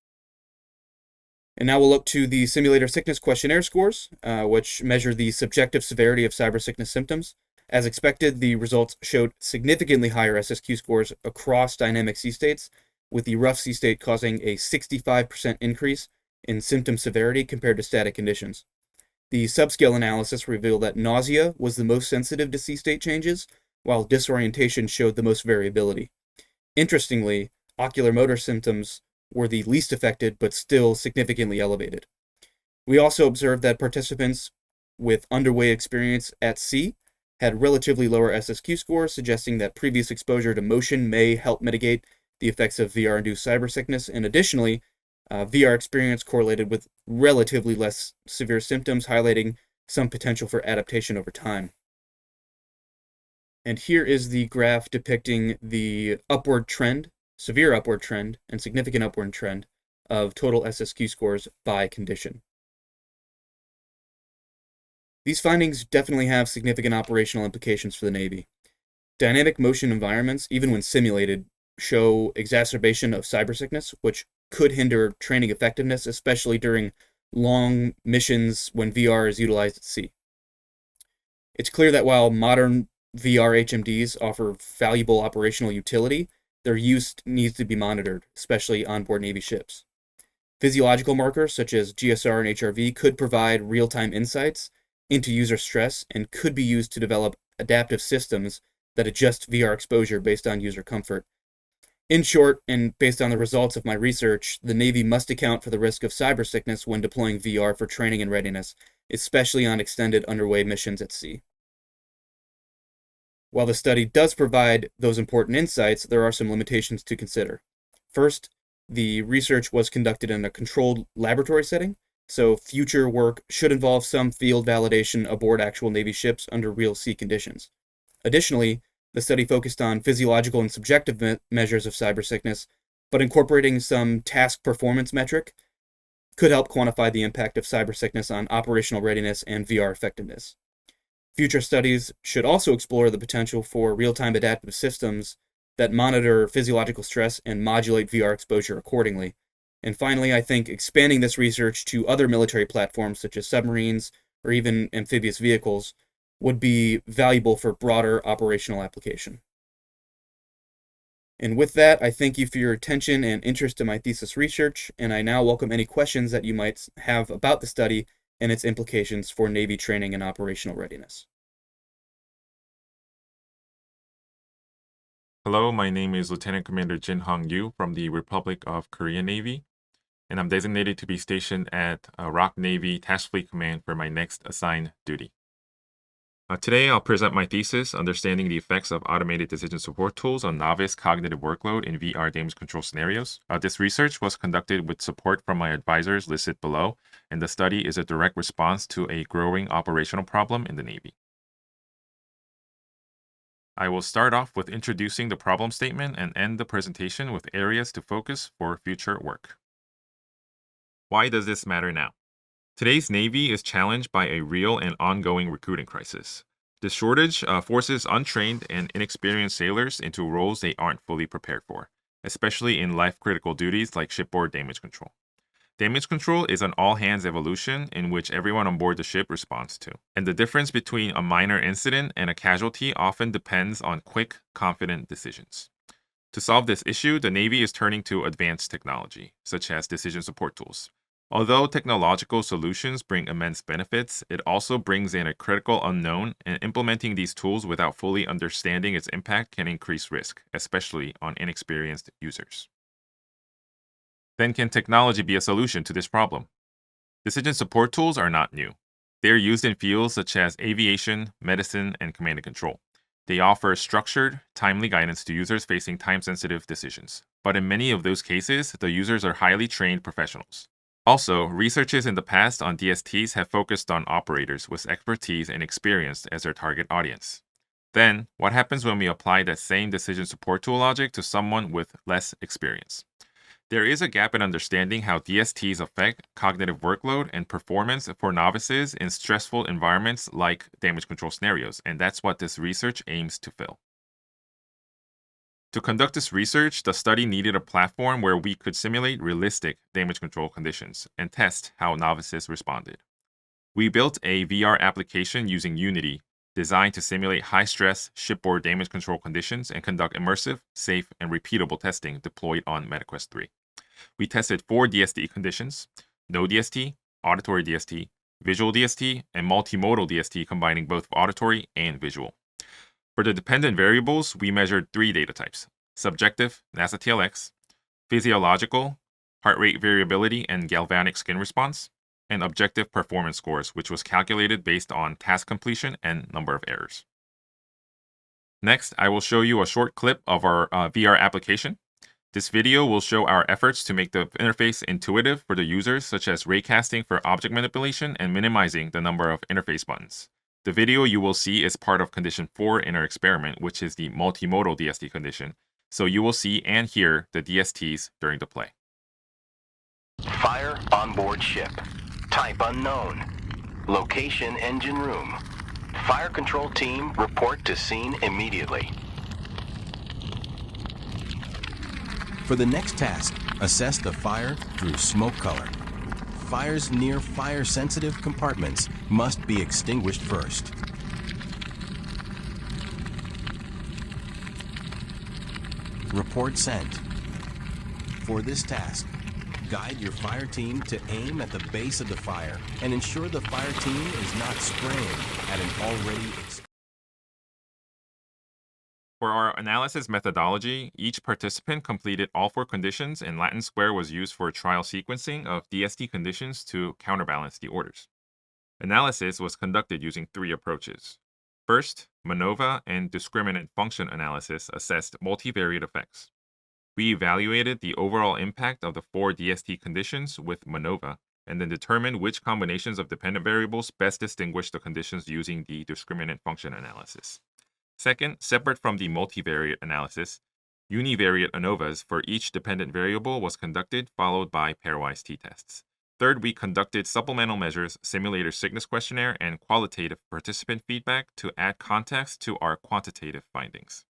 And now we'll look to the simulator sickness questionnaire scores, which measure the subjective severity of cybersickness symptoms. As expected, the results showed significantly higher SSQ scores across dynamic sea states, with the rough sea state causing a 65% increase in symptom severity compared to static conditions. The subscale analysis revealed that nausea was the most sensitive to sea state changes, while disorientation showed the most variability. Interestingly, ocular motor symptoms were the least affected, but still significantly elevated. We also observed that participants with underway experience at sea had relatively lower SSQ scores, suggesting that previous exposure to motion may help mitigate the effects of VR-induced cybersickness, and additionally, VR experience correlated with relatively less severe symptoms, highlighting some potential for adaptation over time. And here is the graph depicting the upward trend, severe upward trend, and significant upward trend of total SSQ scores by condition. These findings definitely have significant operational implications for the Navy. Dynamic motion environments, even when simulated, show exacerbation of cybersickness, which could hinder training effectiveness, especially during long missions when VR is utilized at sea. It's clear that while modern VR HMDs offer valuable operational utility, their use needs to be monitored, especially onboard Navy ships. Physiological markers such as GSR and HRV could provide real-time insights into user stress and could be used to develop adaptive systems that adjust VR exposure based on user comfort. In short, and based on the results of my research, the Navy must account for the risk of cybersickness when deploying VR for training and readiness, especially on extended underway missions at sea. While the study does provide those important insights, there are some limitations to consider. First, the research was conducted in a controlled laboratory setting, so future work should involve some field validation aboard actual Navy ships under real sea conditions. Additionally, the study focused on physiological and subjective measures of cybersickness, but incorporating some task performance metric could help quantify the impact of cyber sickness on operational readiness and VR effectiveness. Future studies should also explore the potential for real-time adaptive systems that monitor physiological stress and modulate VR exposure accordingly. And finally, I think expanding this research to other military platforms such as submarines or even amphibious vehicles would be valuable for broader operational application. And with that, I thank you for your attention and interest in my thesis research, and I now welcome any questions that you might have about the study and its implications for Navy training and operational readiness.
Hello, my name is Lieutenant Commander Jin Hong Yu from the Republic of Korea Navy, and I'm designated to be stationed at ROK Navy Task Fleet Command for my next assigned duty. Today, I'll present my thesis, Understanding the Effects of Automated Decision Support Tools on Novice Cognitive Workload in VR Damage Control Scenarios. This research was conducted with support from my advisors listed below, and the study is a direct response to a growing operational problem in the Navy. I will start off with introducing the problem statement and end the presentation with areas to focus for future work. Why does this matter now? Today's Navy is challenged by a real and ongoing recruiting crisis. This shortage forces untrained and inexperienced sailors into roles they aren't fully prepared for, especially in life-critical duties like shipboard damage control. Damage control is an all-hands evolution in which everyone on board the ship responds to, and the difference between a minor incident and a casualty often depends on quick, confident decisions. To solve this issue, the Navy is turning to advanced technology, such as decision support tools. Although technological solutions bring immense benefits, it also brings in a critical unknown, and implementing these tools without fully understanding its impact can increase risk, especially on inexperienced users. Then can technology be a solution to this problem? Decision support tools are not new. They are used in fields such as aviation, medicine, and command and control. They offer structured, timely guidance to users facing time-sensitive decisions. But in many of those cases, the users are highly trained professionals. Also, researches in the past on DSTs have focused on operators with expertise and experience as their target audience. Then, what happens when we apply that same decision support tool logic to someone with less experience? There is a gap in understanding how DSTs affect cognitive workload and performance for novices in stressful environments like damage control scenarios, and that's what this research aims to fill. To conduct this research, the study needed a platform where we could simulate realistic damage control conditions and test how novices responded. We built a VR application using Unity, designed to simulate high-stress shipboard damage control conditions and conduct immersive, safe, and repeatable testing deployed on MetaQuest 3. We tested 4 DST conditions: no DST, auditory DST, visual DST, and multimodal DST combining both auditory and visual. For the dependent variables, we measured 3 data types: subjective, NASA TLX, physiological, heart rate variability and galvanic skin response, and objective performance scores, which was calculated based on task completion and number of errors. Next, I will show you a short clip of our VR application. This video will show our efforts to make the interface intuitive for the users, such as raycasting for object manipulation and minimizing the number of interface buttons. The video you will see is part of condition 4 in our experiment, which is the multimodal DST condition, so you will see and hear the DSTs during the play.
Fire on board ship. Type unknown. Location engine room. Fire control team report to scene immediately.
For the next task, assess the fire through smoke color. Fires near fire-sensitive compartments must be extinguished first. Report sent. For this task, guide your fire team to aim at the base of the fire and ensure the fire team is not spraying at an already
For our analysis methodology, each participant completed all 4 conditions, and Latin square was used for trial sequencing of DST conditions to counterbalance the orders. Analysis was conducted using 3 approaches. First, MANOVA and discriminant function analysis assessed multivariate effects. We evaluated the overall impact of the 4 DST conditions with MANOVA, and then determined which combinations of dependent variables best distinguish the conditions using the discriminant function analysis. Second, separate from the multivariate analysis, univariate ANOVAs for each dependent variable was conducted, followed by pairwise t-tests. Third, we conducted supplemental measures, simulator sickness questionnaire, and qualitative participant feedback to add context to our quantitative findings.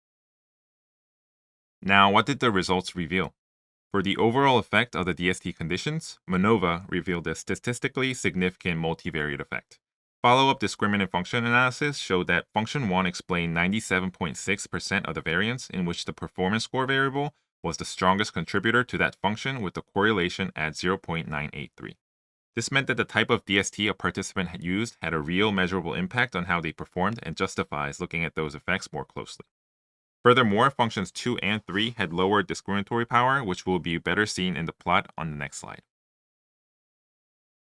Now, what did the results reveal? For the overall effect of the DST conditions, MANOVA revealed a statistically significant multivariate effect. Follow-up discriminant function analysis showed that function 1 explained 97.6% of the variance, in which the performance score variable was the strongest contributor to that function with the correlation at 0.983. This meant that the type of DST a participant had used had a real measurable impact on how they performed and justifies looking at those effects more closely. Furthermore, functions 2 and 3 had lower discriminatory power, which will be better seen in the plot on the next slide.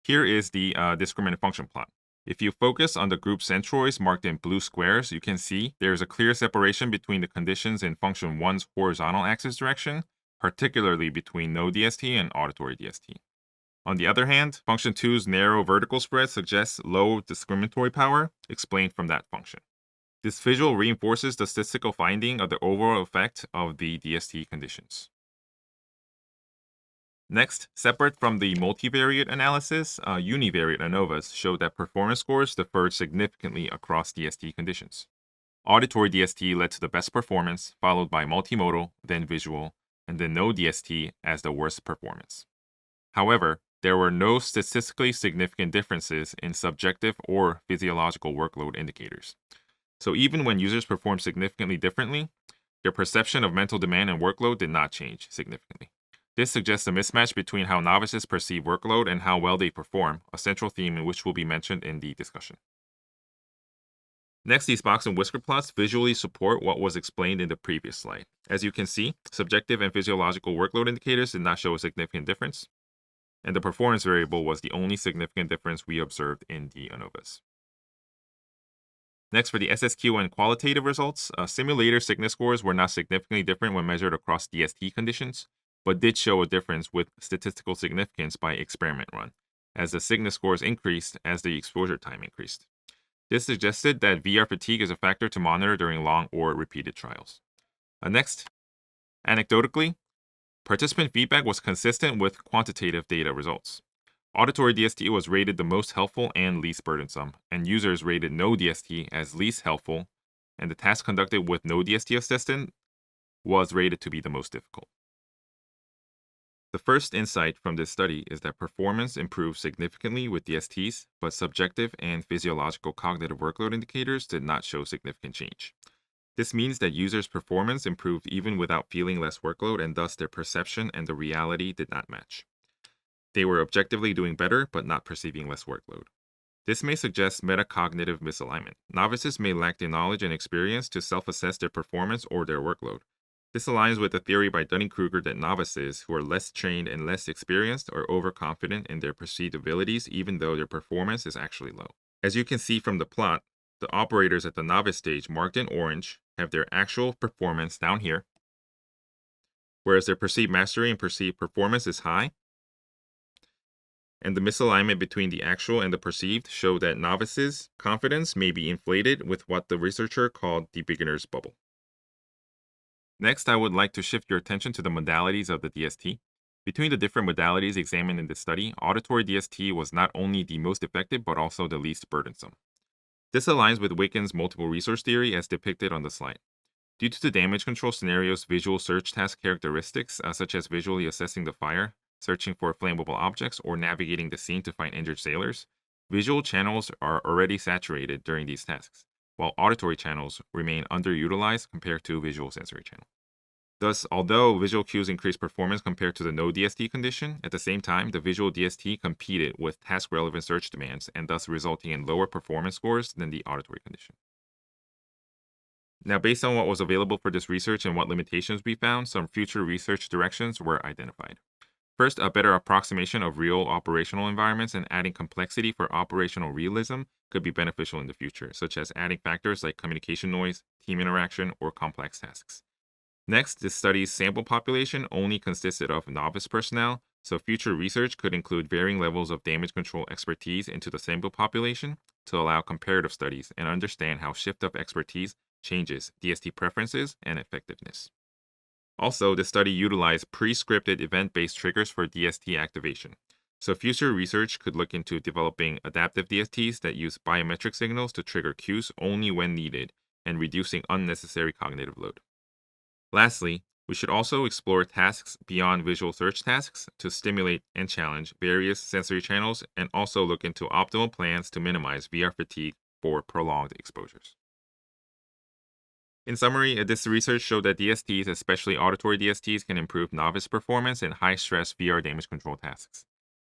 Here is the discriminant function plot. If you focus on the group centroids marked in blue squares, you can see there is a clear separation between the conditions in function 1's horizontal axis direction, particularly between no DST and auditory DST. On the other hand, function 2's narrow vertical spread suggests low discriminatory power, explained from that function. This visual reinforces the statistical finding of the overall effect of the DST conditions. Next, separate from the multivariate analysis, univariate ANOVAs showed that performance scores differed significantly across DST conditions. Auditory DST led to the best performance, followed by multimodal, then visual, and then no DST as the worst performance. However, there were no statistically significant differences in subjective or physiological workload indicators. So even when users performed significantly differently, their perception of mental demand and workload did not change significantly. This suggests a mismatch between how novices perceive workload and how well they perform, a central theme in which will be mentioned in the discussion. Next, these box and whisker plots visually support what was explained in the previous slide. As you can see, subjective and physiological workload indicators did not show a significant difference, and the performance variable was the only significant difference we observed in the ANOVAs. Next, for the SSQ and qualitative results, simulator sickness scores were not significantly different when measured across DST conditions, but did show a difference with statistical significance by experiment run, as the sickness scores increased as the exposure time increased. This suggested that VR fatigue is a factor to monitor during long or repeated trials. Next, anecdotally, participant feedback was consistent with quantitative data results. Auditory DST was rated the most helpful and least burdensome, and users rated no DST as least helpful, and the task conducted with no DST assistant was rated to be the most difficult. The first insight from this study is that performance improved significantly with DSTs, but subjective and physiological cognitive workload indicators did not show significant change. This means that users' performance improved even without feeling less workload, and thus their perception and the reality did not match. They were objectively doing better, but not perceiving less workload. This may suggest metacognitive misalignment. Novices may lack the knowledge and experience to self-assess their performance or their workload. This aligns with the theory by Dunning-Kruger that novices who are less trained and less experienced are overconfident in their perceived abilities, even though their performance is actually low. As you can see from the plot, the operators at the novice stage marked in orange have their actual performance down here, whereas their perceived mastery and perceived performance is high. And the misalignment between the actual and the perceived show that novices' confidence may be inflated with what the researcher called the beginner's bubble. Next, I would like to shift your attention to the modalities of the DST. Between the different modalities examined in this study, auditory DST was not only the most effective, but also the least burdensome. This aligns with Wickens' multiple resource theory as depicted on the slide. Due to the damage control scenario's visual search task characteristics, such as visually assessing the fire, searching for flammable objects, or navigating the scene to find injured sailors, visual channels are already saturated during these tasks, while auditory channels remain underutilized compared to visual sensory channel. Thus, although visual cues increase performance compared to the no DST condition, at the same time, the visual DST competed with task-relevant search demands and thus resulting in lower performance scores than the auditory condition. Now, based on what was available for this research and what limitations we found, some future research directions were identified. First, a better approximation of real operational environments and adding complexity for operational realism could be beneficial in the future, such as adding factors like communication noise, team interaction, or complex tasks. Next, this study's sample population only consisted of novice personnel, so future research could include varying levels of damage control expertise into the sample population to allow comparative studies and understand how shift of expertise changes DST preferences and effectiveness. Also, the study utilized pre-scripted event-based triggers for DST activation. So future research could look into developing adaptive DSTs that use biometric signals to trigger cues only when needed and reducing unnecessary cognitive load. Lastly, we should also explore tasks beyond visual search tasks to stimulate and challenge various sensory channels and also look into optimal plans to minimize VR fatigue for prolonged exposures. In summary, this research showed that DSTs, especially auditory DSTs, can improve novice performance in high-stress VR damage control tasks.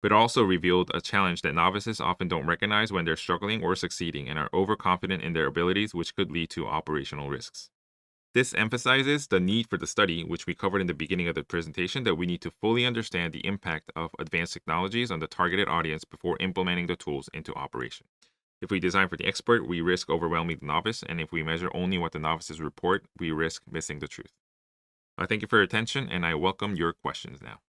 But it also revealed a challenge that novices often don't recognize when they're struggling or succeeding and are overconfident in their abilities, which could lead to operational risks. This emphasizes the need for the study, which we covered in the beginning of the presentation, that we need to fully understand the impact of advanced technologies on the targeted audience before implementing the tools into operation. If we design for the expert, we risk overwhelming the novice, and if we measure only what the novices report, we risk missing the truth. Thank you for your attention, and I welcome your questions now.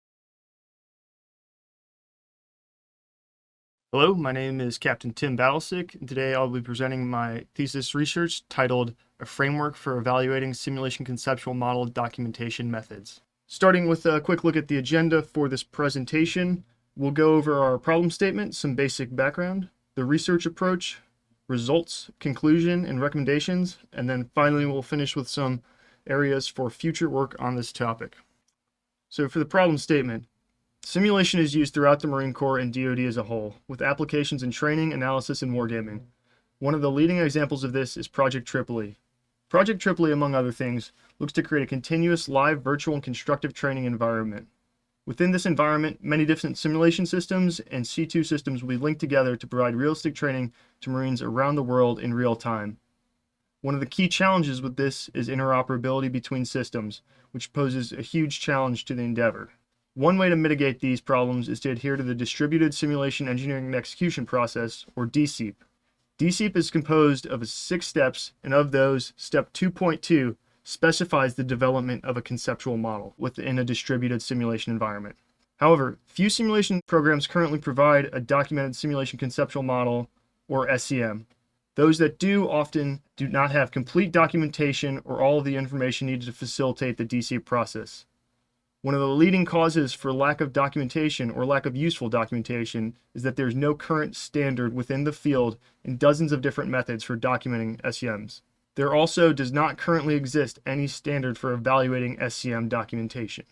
Hello, my name is Captain Tim Battlesick, and today I'll be presenting my thesis research titled A Framework for Evaluating Simulation Conceptual Model Documentation Methods. Starting with a quick look at the agenda for this presentation, we'll go over our problem statement, some basic background, the research approach, results, conclusion, and recommendations, and then finally we'll finish with some areas for future work on this topic. So for the problem statement, simulation is used throughout the Marine Corps and DoD as a whole, with applications in training, analysis, and wargaming. One of the leading examples of this is Project Tripoli. Project Tripoli, among other things, looks to create a continuous live, virtual, and constructive training environment. Within this environment, many different simulation systems and C2 systems will be linked together to provide realistic training to Marines around the world in real time. One of the key challenges with this is interoperability between systems, which poses a huge challenge to the endeavor. One way to mitigate these problems is to adhere to the Distributed Simulation Engineering and Execution Process, or DSEAP. DSEAP is composed of 6 steps, and of those, step 2.2 specifies the development of a conceptual model within a distributed simulation environment. However, few simulation programs currently provide a documented simulation conceptual model, or SCM. Those that do often do not have complete documentation or all of the information needed to facilitate the DSEAP process. One of the leading causes for lack of documentation or lack of useful documentation is that there's no current standard within the field and dozens of different methods for documenting SCMs. There also does not currently exist any standard for evaluating SCM documentation.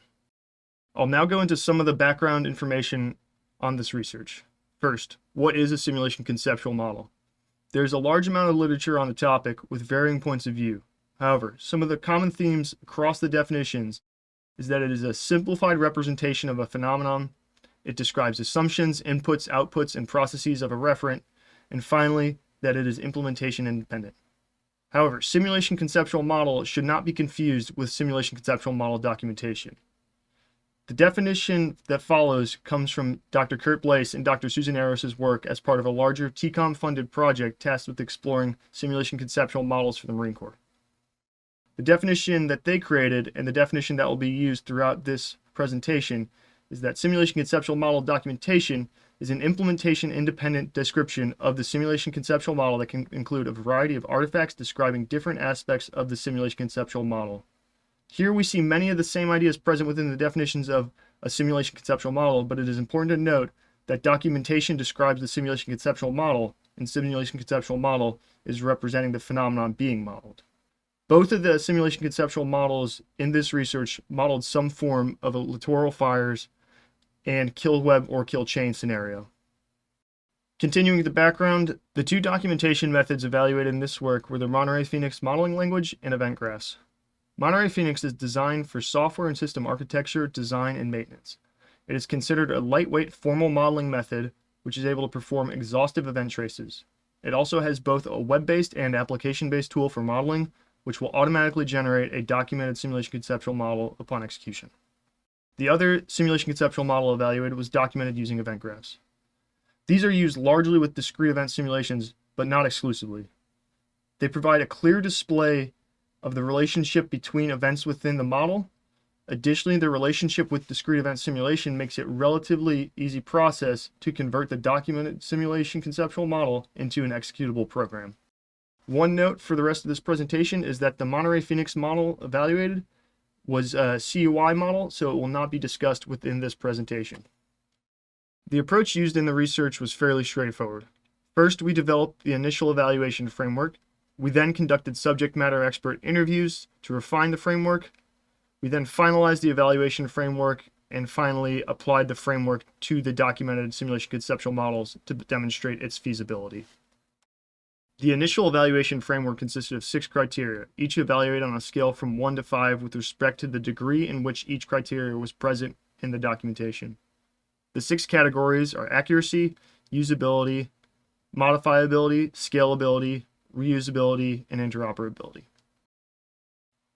I'll now go into some of the background information on this research. First, what is a simulation conceptual model? There's a large amount of literature on the topic with varying points of view. However, some of the common themes across the definitions is that it is a simplified representation of a phenomenon. It describes assumptions, inputs, outputs, and processes of a referent, and finally, that it is implementation independent. However, simulation conceptual model should not be confused with simulation conceptual model documentation. The definition that follows comes from Dr. Kurt Blaise and Dr. Susan Aros's work as part of a larger TCOM-funded project tasked with exploring simulation conceptual models for the Marine Corps. The definition that they created and the definition that will be used throughout this presentation is that simulation conceptual model documentation is an implementation-independent description of the simulation conceptual model that can include a variety of artifacts describing different aspects of the simulation conceptual model. Here we see many of the same ideas present within the definitions of a simulation conceptual model, but it is important to note that documentation describes the simulation conceptual model, and simulation conceptual model is representing the phenomenon being modeled. Both of the simulation conceptual models in this research modeled some form of a littoral fires and kill web or kill chain scenario. Continuing the background, the 2 documentation methods evaluated in this work were the Monterey Phoenix modeling language and event graphs. Monterey Phoenix is designed for software and system architecture, design, and maintenance. It is considered a lightweight formal modeling method which is able to perform exhaustive event traces. It also has both a web-based and application-based tool for modeling, which will automatically generate a documented simulation conceptual model upon execution. The other simulation conceptual model evaluated was documented using event graphs. These are used largely with discrete event simulations, but not exclusively. They provide a clear display of the relationship between events within the model. Additionally, the relationship with discrete event simulation makes it a relatively easy process to convert the documented simulation conceptual model into an executable program. One note for the rest of this presentation is that the Monterey Phoenix model evaluated was a CUI model, so it will not be discussed within this presentation. The approach used in the research was fairly straightforward. First, we developed the initial evaluation framework. We then conducted subject matter expert interviews to refine the framework. We then finalized the evaluation framework and finally applied the framework to the documented simulation conceptual models to demonstrate its feasibility. The initial evaluation framework consisted of 6 criteria, each evaluated on a scale from 1 to 5 with respect to the degree in which each criteria was present in the documentation. The 6 categories are accuracy, usability, modifiability, scalability, reusability, and interoperability.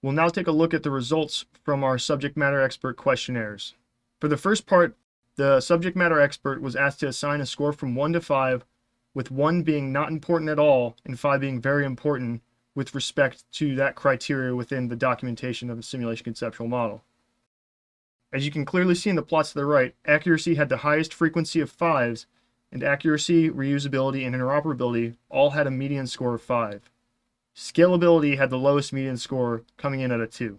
We'll now take a look at the results from our subject matter expert questionnaires. For the first part, the subject matter expert was asked to assign a score from 1 to 5, with 1 being not important at all and 5 being very important with respect to that criteria within the documentation of the simulation conceptual model. As you can clearly see in the plots to the right, accuracy had the highest frequency of 5s, and accuracy, reusability, and interoperability all had a median score of 5. Scalability had the lowest median score, coming in at a 2.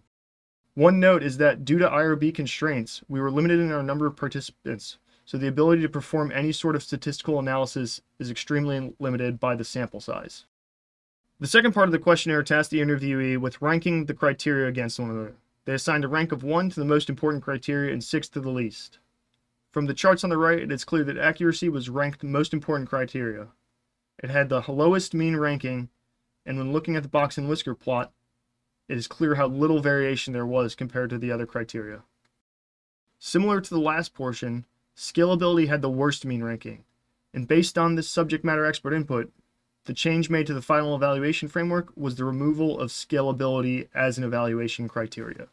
One note is that due to IRB constraints, we were limited in our number of participants, so the ability to perform any sort of statistical analysis is extremely limited by the sample size. The second part of the questionnaire tasked the interviewee with ranking the criteria against one another. They assigned a rank of 1 to the most important criteria and 6 to the least. From the charts on the right, it is clear that accuracy was ranked most important criteria. It had the lowest mean ranking, and when looking at the box and whisker plot, it is clear how little variation there was compared to the other criteria. Similar to the last portion, scalability had the worst mean ranking, and based on this subject matter expert input, the change made to the final evaluation framework was the removal of scalability as an evaluation criteria.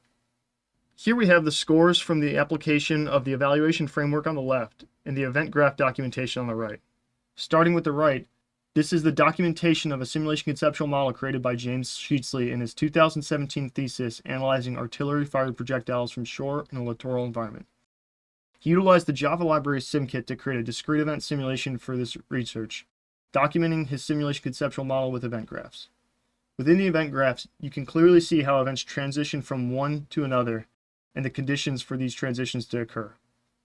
Here we have the scores from the application of the evaluation framework on the left and the event graph documentation on the right. Starting with the right, this is the documentation of a simulation conceptual model created by James Sheetsley in his 2017 thesis analyzing artillery-fired projectiles from shore in a littoral environment. He utilized the Java library SimKit to create a discrete event simulation for this research, documenting his simulation conceptual model with event graphs. Within the event graphs, you can clearly see how events transition from one to another and the conditions for these transitions to occur.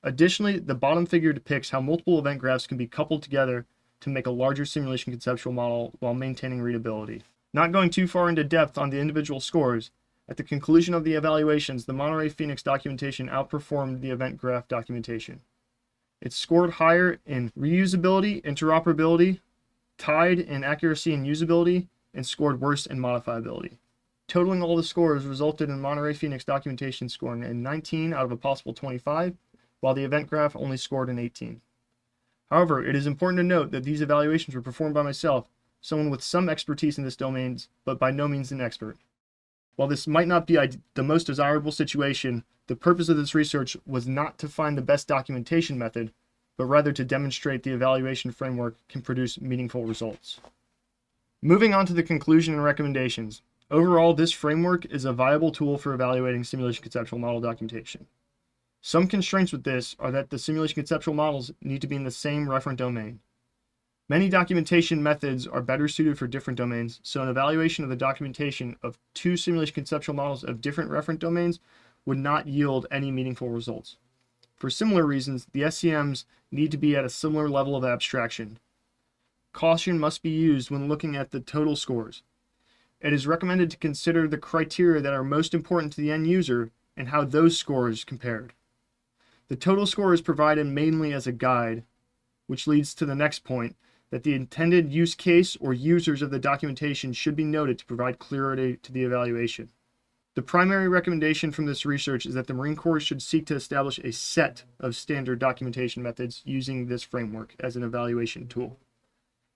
Additionally, the bottom figure depicts how multiple event graphs can be coupled together to make a larger simulation conceptual model while maintaining readability. Not going too far into depth on the individual scores, at the conclusion of the evaluations, the Monterey Phoenix documentation outperformed the event graph documentation. It scored higher in reusability, interoperability, tied in accuracy and usability, and scored worse in modifiability. Totaling all the scores resulted in Monterey Phoenix documentation scoring a 19 out of a possible 25, while the event graph only scored an 18. However, it is important to note that these evaluations were performed by myself, someone with some expertise in this domain, but by no means an expert. While this might not be the most desirable situation, the purpose of this research was not to find the best documentation method, but rather to demonstrate the evaluation framework can produce meaningful results. Moving on to the conclusion and recommendations. Overall, this framework is a viable tool for evaluating simulation conceptual model documentation. Some constraints with this are that the simulation conceptual models need to be in the same referent domain. Many documentation methods are better suited for different domains, so an evaluation of the documentation of 2 simulation conceptual models of different referent domains would not yield any meaningful results. For similar reasons, the SCMs need to be at a similar level of abstraction. Caution must be used when looking at the total scores. It is recommended to consider the criteria that are most important to the end user and how those scores compared. The total score is provided mainly as a guide, which leads to the next point, that the intended use case or users of the documentation should be noted to provide clarity to the evaluation. The primary recommendation from this research is that the Marine Corps should seek to establish a set of standard documentation methods using this framework as an evaluation tool.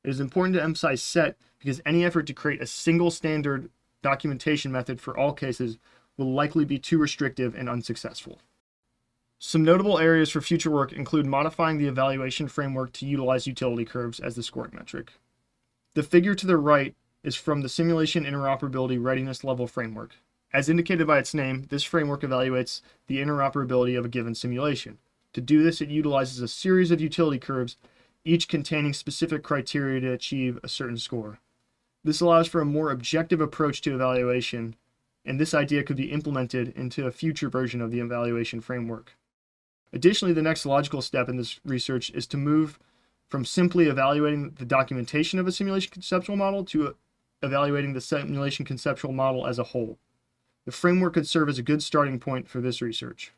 It is important to emphasize set because any effort to create a single standard documentation method for all cases will likely be too restrictive and unsuccessful. Some notable areas for future work include modifying the evaluation framework to utilize utility curves as the scoring metric. The figure to the right is from the Simulation Interoperability Readiness Level Framework. As indicated by its name, this framework evaluates the interoperability of a given simulation. To do this, it utilizes a series of utility curves, each containing specific criteria to achieve a certain score. This allows for a more objective approach to evaluation, and this idea could be implemented into a future version of the evaluation framework. Additionally, the next logical step in this research is to move from simply evaluating the documentation of a simulation conceptual model to evaluating the simulation conceptual model as a whole. The framework could serve as a good starting point for this research.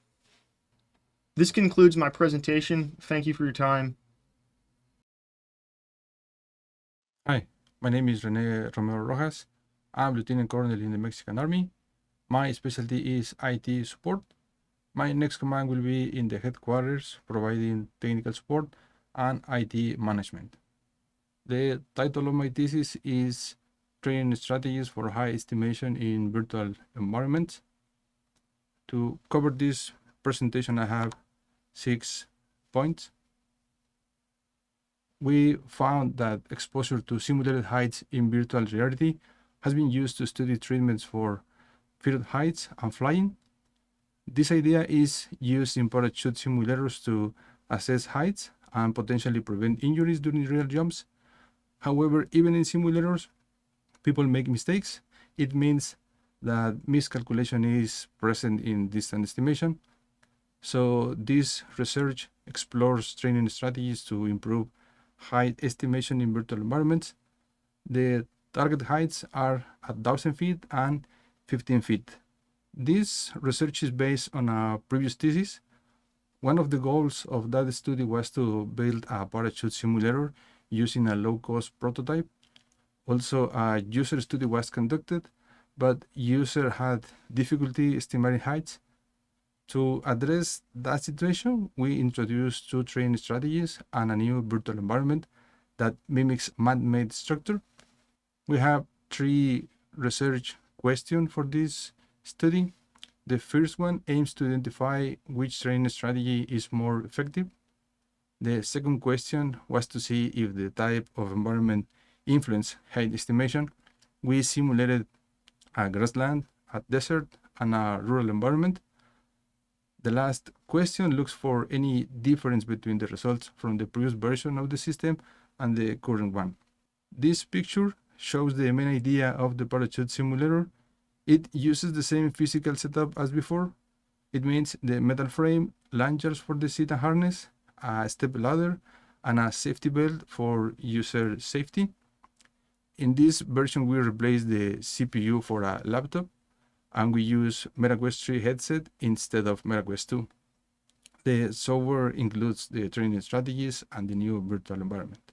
This concludes my presentation. Thank you for your time.
Hi, my name is Rene Romero Rojas. I'm Lieutenant Colonel in the Mexican Army. My specialty is IT support. My next command will be in the headquarters, providing technical support and IT management. The title of my thesis is Training Strategies for High Estimation in Virtual Environments. To cover this presentation, I have 6 points. We found that exposure to simulated heights in virtual reality has been used to study treatments for fear of heights and flying. This idea is used in parachute simulators to assess heights and potentially prevent injuries during real jumps. However, even in simulators, people make mistakes. It means that miscalculation is present in distance estimation. So this research explores training strategies to improve height estimation in virtual environments. The target heights are 1,000 feet and 15 feet. This research is based on a previous thesis. One of the goals of that study was to build a parachute simulator using a low-cost prototype. Also, a user study was conducted, but user had difficulty estimating heights. To address that situation, we introduced 2 training strategies and a new virtual environment that mimics man-made structure. We have 3 research questions for this study. The first one aims to identify which training strategy is more effective. The second question was to see if the type of environment influenced height estimation. We simulated a grassland, a desert, and a rural environment. The last question looks for any difference between the results from the previous version of the system and the current one. This picture shows the main idea of the parachute simulator. It uses the same physical setup as before. It means the metal frame, lanyards for the seat and harness, a step ladder, and a safety belt for user safety. In this version, we replace the CPU for a laptop, and we use MetaQuest 3 headset instead of MetaQuest 2. The software includes the training strategies and the new virtual environment.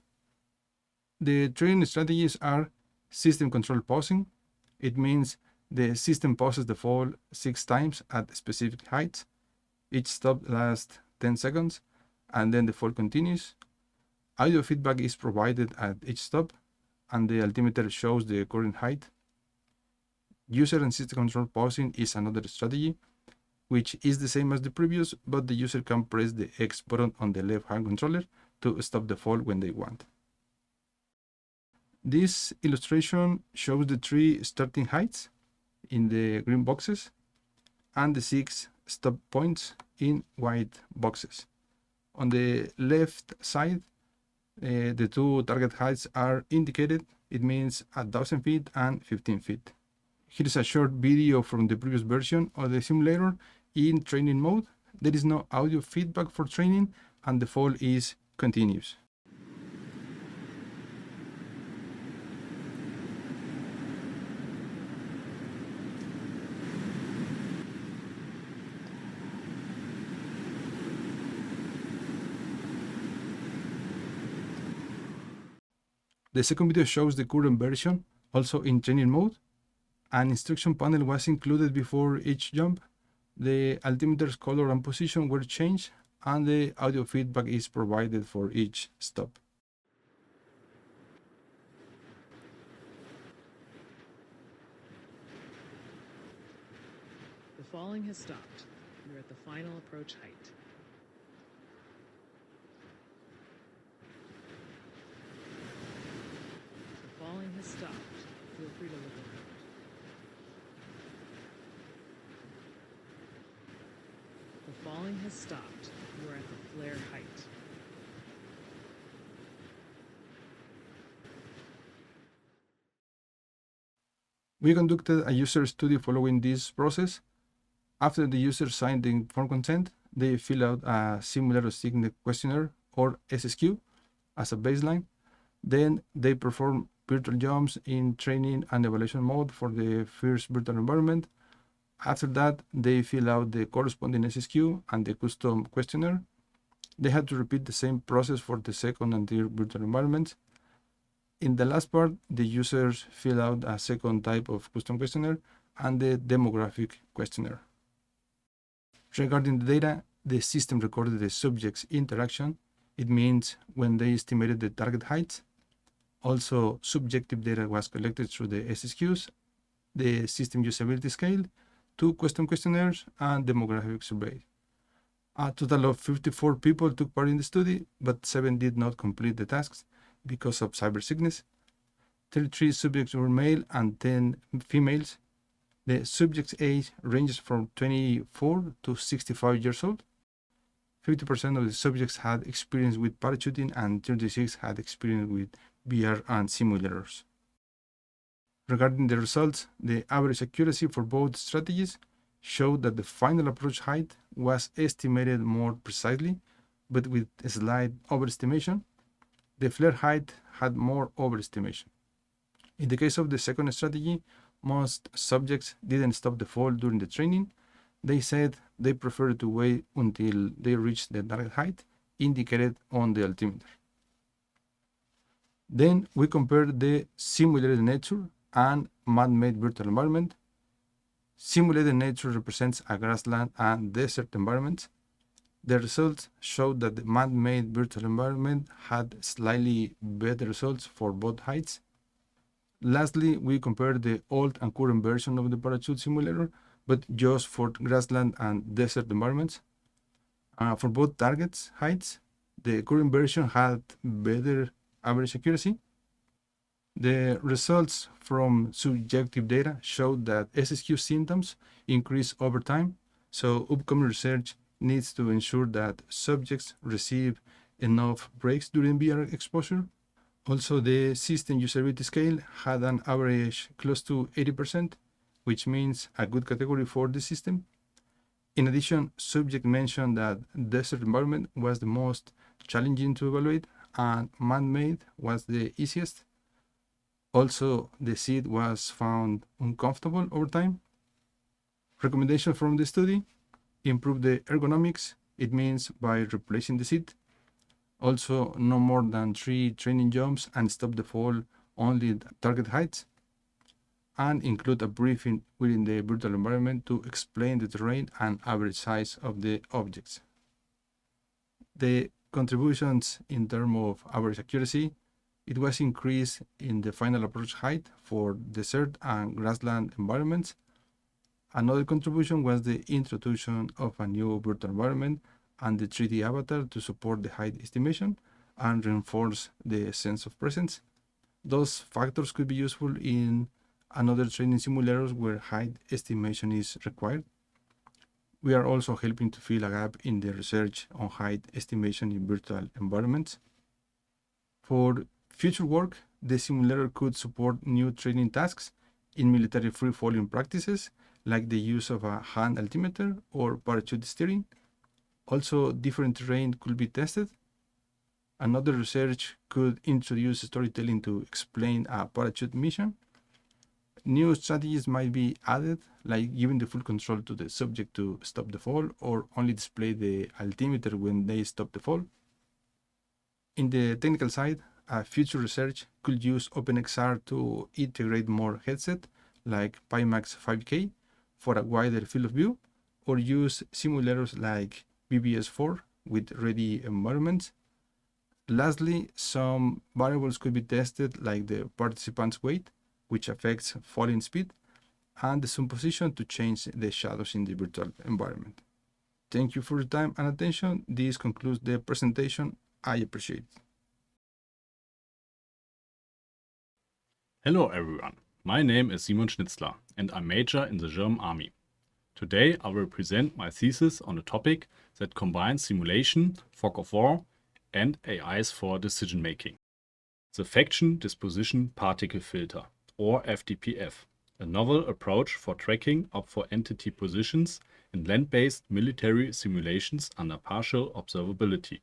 The training strategies are system control pausing. It means the system pauses the fall 6 times at specific heights. Each stop lasts 10 seconds, and then the fall continues. Audio feedback is provided at each stop, and the altimeter shows the current height. User and system control pausing is another strategy, which is the same as the previous, but the user can press the X button on the left-hand controller to stop the fall when they want. This illustration shows the 3 starting heights in the green boxes and the 6 stop points in white boxes. On the left side, the 2 target heights are indicated. It means 1,000 feet and 15 feet. Here is a short video from the previous version of the simulator in training mode. There is no audio feedback for training, and the fall is continuous. The second video shows the current version, also in training mode. An instruction panel was included before each jump. The altimeter's color and position were changed, and the audio feedback is provided for each stop.
The falling has stopped. You're at the final approach height. The falling has stopped. Feel free to look around. The falling has stopped. You are at the flare height.
We conducted a user study following this process. After the user signed the informed consent, they fill out a simulator signet questionnaire or SSQ as a baseline. Then they perform virtual jumps in training and evaluation mode for the first virtual environment. After that, they fill out the corresponding SSQ and the custom questionnaire. They had to repeat the same process for the second and third virtual environments. In the last part, the users fill out a second type of custom questionnaire and the demographic questionnaire. Regarding the data, the system recorded the subject's interaction. It means when they estimated the target height. Also, subjective data was collected through the SSQs, the system usability scale, 2 custom questionnaires, and demographic survey. A total of 54 people took part in the study, but 7 did not complete the tasks because of cyber sickness. 33 subjects were male and 10 females. The subject's age ranges from 24 to 65 years old. 50% of the subjects had experience with parachuting and 36 had experience with VR and simulators. Regarding the results, the average accuracy for both strategies showed that the final approach height was estimated more precisely, but with a slight overestimation. The flare height had more overestimation. In the case of the second strategy, most subjects didn't stop the fall during the training. They said they preferred to wait until they reached the target height indicated on the altimeter. Then we compared the simulated nature and man-made virtual environment. Simulated nature represents a grassland and desert environment. The results showed that the man-made virtual environment had slightly better results for both heights. Lastly, we compared the old and current version of the parachute simulator, but just for grassland and desert environments. For both targets heights, the current version had better average accuracy. The results from subjective data showed that SSQ symptoms increase over time, so upcoming research needs to ensure that subjects receive enough breaks during VR exposure. Also, the system usability scale had an average close to 80%, which means a good category for the system. In addition, subject mentioned that desert environment was the most challenging to evaluate and man-made was the easiest. Also, the seat was found uncomfortable over time. Recommendation from the study: improve the ergonomics. It means by replacing the seat. Also, no more than 3 training jumps and stop the fall only at target heights. And include a briefing within the virtual environment to explain the terrain and average size of the objects. The contributions in terms of average accuracy, it was increased in the final approach height for desert and grassland environments. Another contribution was the introduction of a new virtual environment and the 3D avatar to support the height estimation and reinforce the sense of presence. Those factors could be useful in another training simulators where height estimation is required. We are also helping to fill a gap in the research on height estimation in virtual environments. For future work, the simulator could support new training tasks in military free-falling practices, like the use of a hand altimeter or parachute steering. Also, different terrain could be tested. Another research could introduce storytelling to explain a parachute mission. New strategies might be added, like giving the full control to the subject to stop the fall or only display the altimeter when they stop the fall. In the technical side, future research could use OpenXR to integrate more headset, like Pimax 5K, for a wider field of view, or use simulators like BBS4 with ready environments. Lastly, some variables could be tested, like the participant's weight, which affects falling speed, and the zoom position to change the shadows in the virtual environment. Thank you for your time and attention. This concludes the presentation. I appreciate it.
Hello everyone, my name is Simon Schnitzler and I major in the German Army. Today I will present my thesis on a topic that combines simulation, fog of war, and AIs for decision making. The Faction Disposition Particle Filter, or FDPF, a novel approach for tracking of for entity positions in land-based military simulations under partial observability.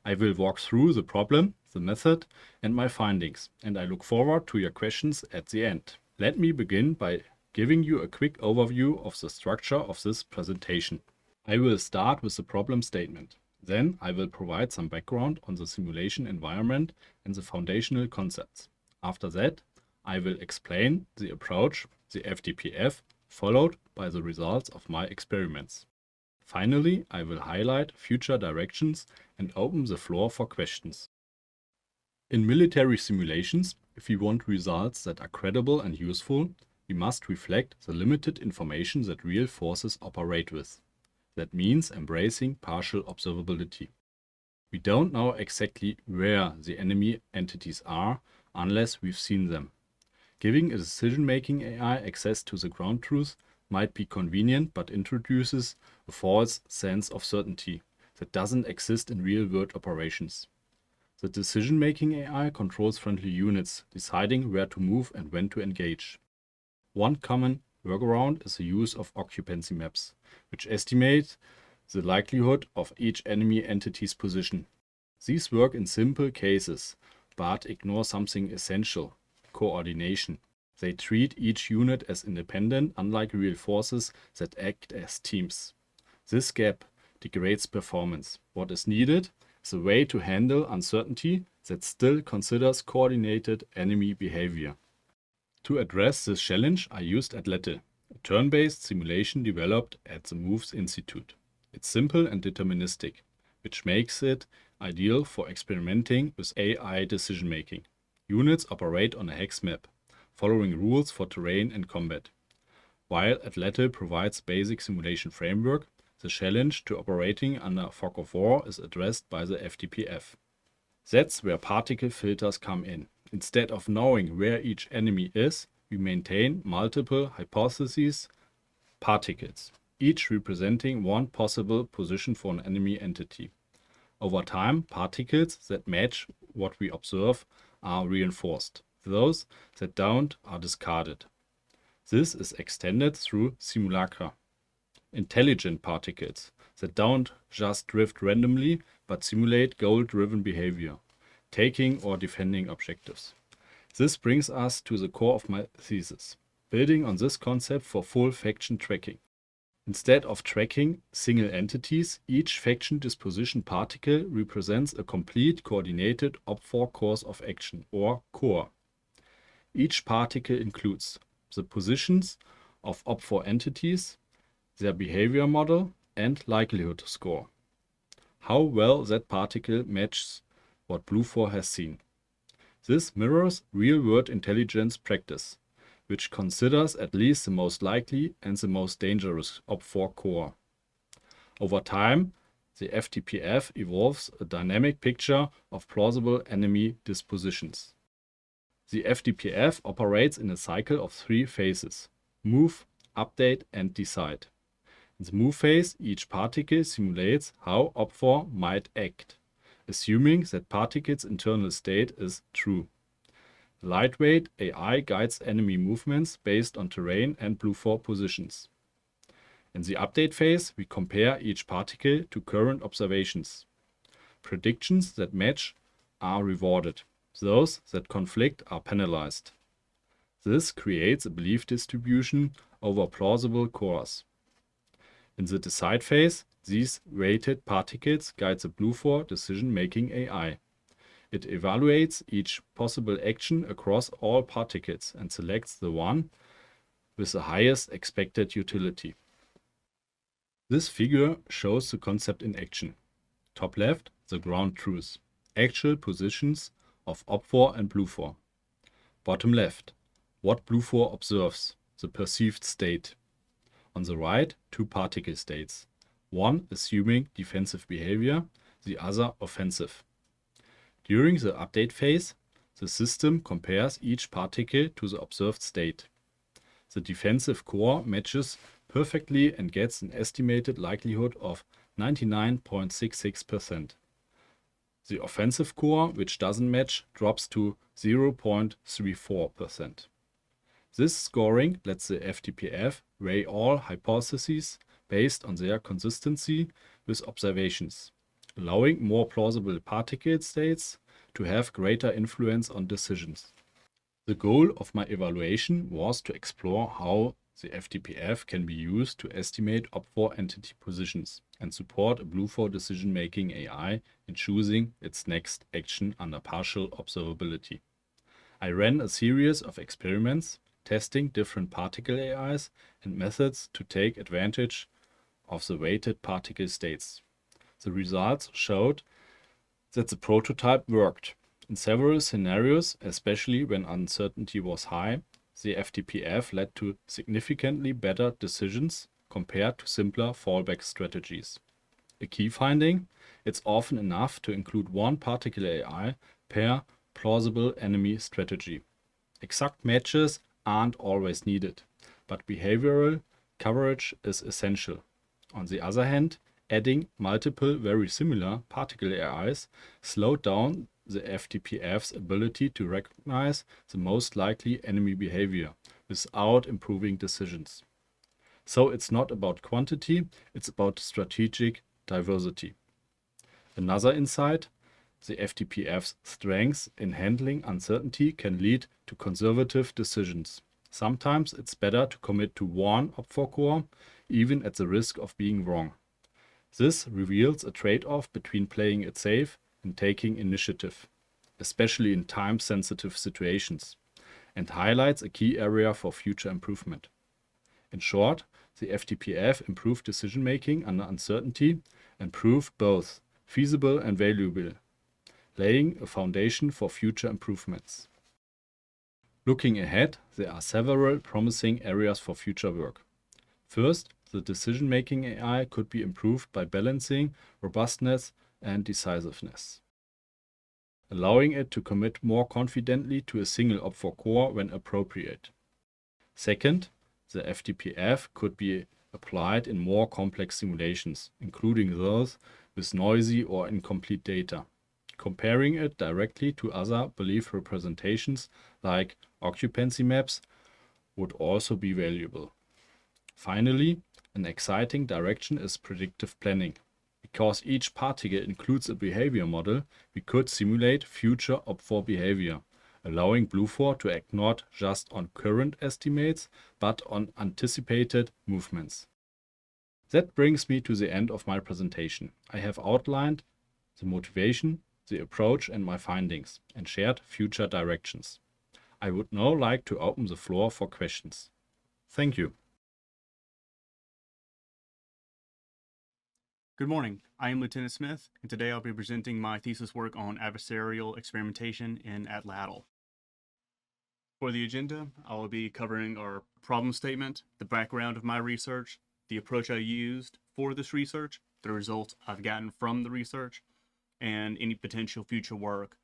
I will walk through the problem, the method, and my findings, and I look forward to your questions at the end. Let me begin by giving you a quick overview of the structure of this presentation. I will start with the problem statement. Then I will provide some background on the simulation environment and the foundational concepts. After that, I will explain the approach, the FDPF, followed by the results of my experiments. Finally, I will highlight future directions and open the floor for questions. In military simulations, if we want results that are credible and useful, we must reflect the limited information that real forces operate with. That means embracing partial observability. We don't know exactly where the enemy entities are unless we've seen them. Giving a decision-making AI access to the ground truth might be convenient, but introduces a false sense of certainty that doesn't exist in real-world operations. The decision-making AI controls friendly units, deciding where to move and when to engage. One common workaround is the use of occupancy maps, which estimate the likelihood of each enemy entity's position. These work in simple cases, but ignore something essential: coordination. They treat each unit as independent, unlike real forces that act as teams. This gap degrades performance. What is needed is a way to handle uncertainty that still considers coordinated enemy behavior. To address this challenge, I used Athlete, a turn-based simulation developed at the MOVES Institute. It's simple and deterministic, which makes it ideal for experimenting with AI decision-making. Units operate on a hex map, following rules for terrain and combat. While Athlete provides basic simulation framework, the challenge to operating under fog of war is addressed by the FDPF. That's where particle filters come in. Instead of knowing where each enemy is, we maintain multiple hypotheses, particles, each representing one possible position for an enemy entity. Over time, particles that match what we observe are reinforced. Those that don't are discarded. This is extended through simulacra. Intelligent particles that don't just drift randomly but simulate goal-driven behavior, taking or defending objectives. This brings us to the core of my thesis, building on this concept for full faction tracking. Instead of tracking single entities, each faction disposition particle represents a complete coordinated OP4 course of action, or core. Each particle includes the positions of OP4 entities, their behavior model, and likelihood score. How well that particle matches what Blue4 has seen. This mirrors real-world intelligence practice, which considers at least the most likely and the most dangerous OP4 core. Over time, the FDPF evolves a dynamic picture of plausible enemy dispositions. The FDPF operates in a cycle of 3 phases: move, update, and decide. In the move phase, each particle simulates how OP4 might act, assuming that particle's internal state is true. The lightweight AI guides enemy movements based on terrain and Blue4 positions. In the update phase, we compare each particle to current observations. Predictions that match are rewarded. Those that conflict are penalized. This creates a belief distribution over plausible cores. In the decide phase, these weighted particles guide the Blue4 decision-making AI. It evaluates each possible action across all particles and selects the one with the highest expected utility. This figure shows the concept in action. Top left, the ground truth, actual positions of OP4 and Blue4. Bottom left, what Blue4 observes, the perceived state. On the right, 2 particle states, one assuming defensive behavior, the other offensive. During the update phase, the system compares each particle to the observed state. The defensive core matches perfectly and gets an estimated likelihood of 99.66%. The offensive core, which doesn't match, drops to 0.34%. This scoring lets the FDPF weigh all hypotheses, based on their consistency with observations, allowing more plausible particle states to have greater influence on decisions. The goal of my evaluation was to explore how the FDPF can be used to estimate OP4 entity positions and support a BLUFOR decision-making AI in choosing its next action under partial observability. I ran a series of experiments testing different particle AIs and methods to take advantage of the weighted particle states. The results showed that the prototype worked. In several scenarios, especially when uncertainty was high, the FDPF led to significantly better decisions compared to simpler fallback strategies. A key finding: it's often enough to include one particle AI per plausible enemy strategy. Exact matches aren't always needed, but behavioral coverage is essential. On the other hand, adding multiple very similar particle AIs slowed down the FDPF's ability to recognize the most likely enemy behavior without improving decisions. So it's not about quantity, it's about strategic diversity. Another insight: the FDPF's strengths in handling uncertainty can lead to conservative decisions. Sometimes it's better to commit to one OP4 core, even at the risk of being wrong. This reveals a trade-off between playing it safe and taking initiative, especially in time-sensitive situations, and highlights a key area for future improvement. In short, the FDPF improved decision-making under uncertainty and proved both feasible and valuable, laying a foundation for future improvements. Looking ahead, there are several promising areas for future work. First, the decision-making AI could be improved by balancing robustness and decisiveness, allowing it to commit more confidently to a single OP4 core when appropriate. Second, the FDPF could be applied in more complex simulations, including those with noisy or incomplete data. Comparing it directly to other belief representations like occupancy maps would also be valuable. Finally, an exciting direction is predictive planning. Because each particle includes a behavior model, we could simulate future OP4 behavior, allowing BLUFOR to act not just on current estimates, but on anticipated movements. That brings me to the end of my presentation. I have outlined the motivation, the approach, and my findings, and shared future directions. I would now like to open the floor for questions. Thank you.
Good morning. I am Lieutenant Smith, and today I'll be presenting my thesis work on adversarial experimentation in ATLATL. For the agenda, I will be covering our problem statement, the background of my research, the approach I used for this research, the results I've gotten from the research, and any potential future work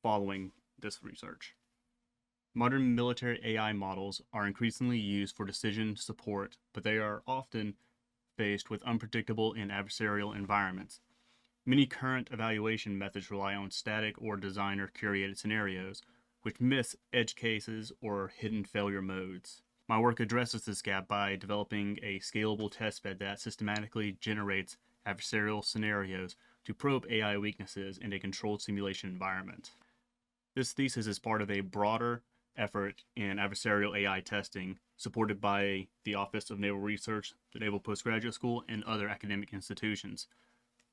following this research. Modern military AI models are increasingly used for decision support, but they are often faced with unpredictable and adversarial environments. Many current evaluation methods rely on static or designer-curated scenarios, which miss edge cases or hidden failure modes. My work addresses this gap by developing a scalable testbed that systematically generates adversarial scenarios to probe AI weaknesses in a controlled simulation environment. This thesis is part of a broader effort in adversarial AI testing, supported by the Office of Naval Research, the Naval Postgraduate School, and other academic institutions.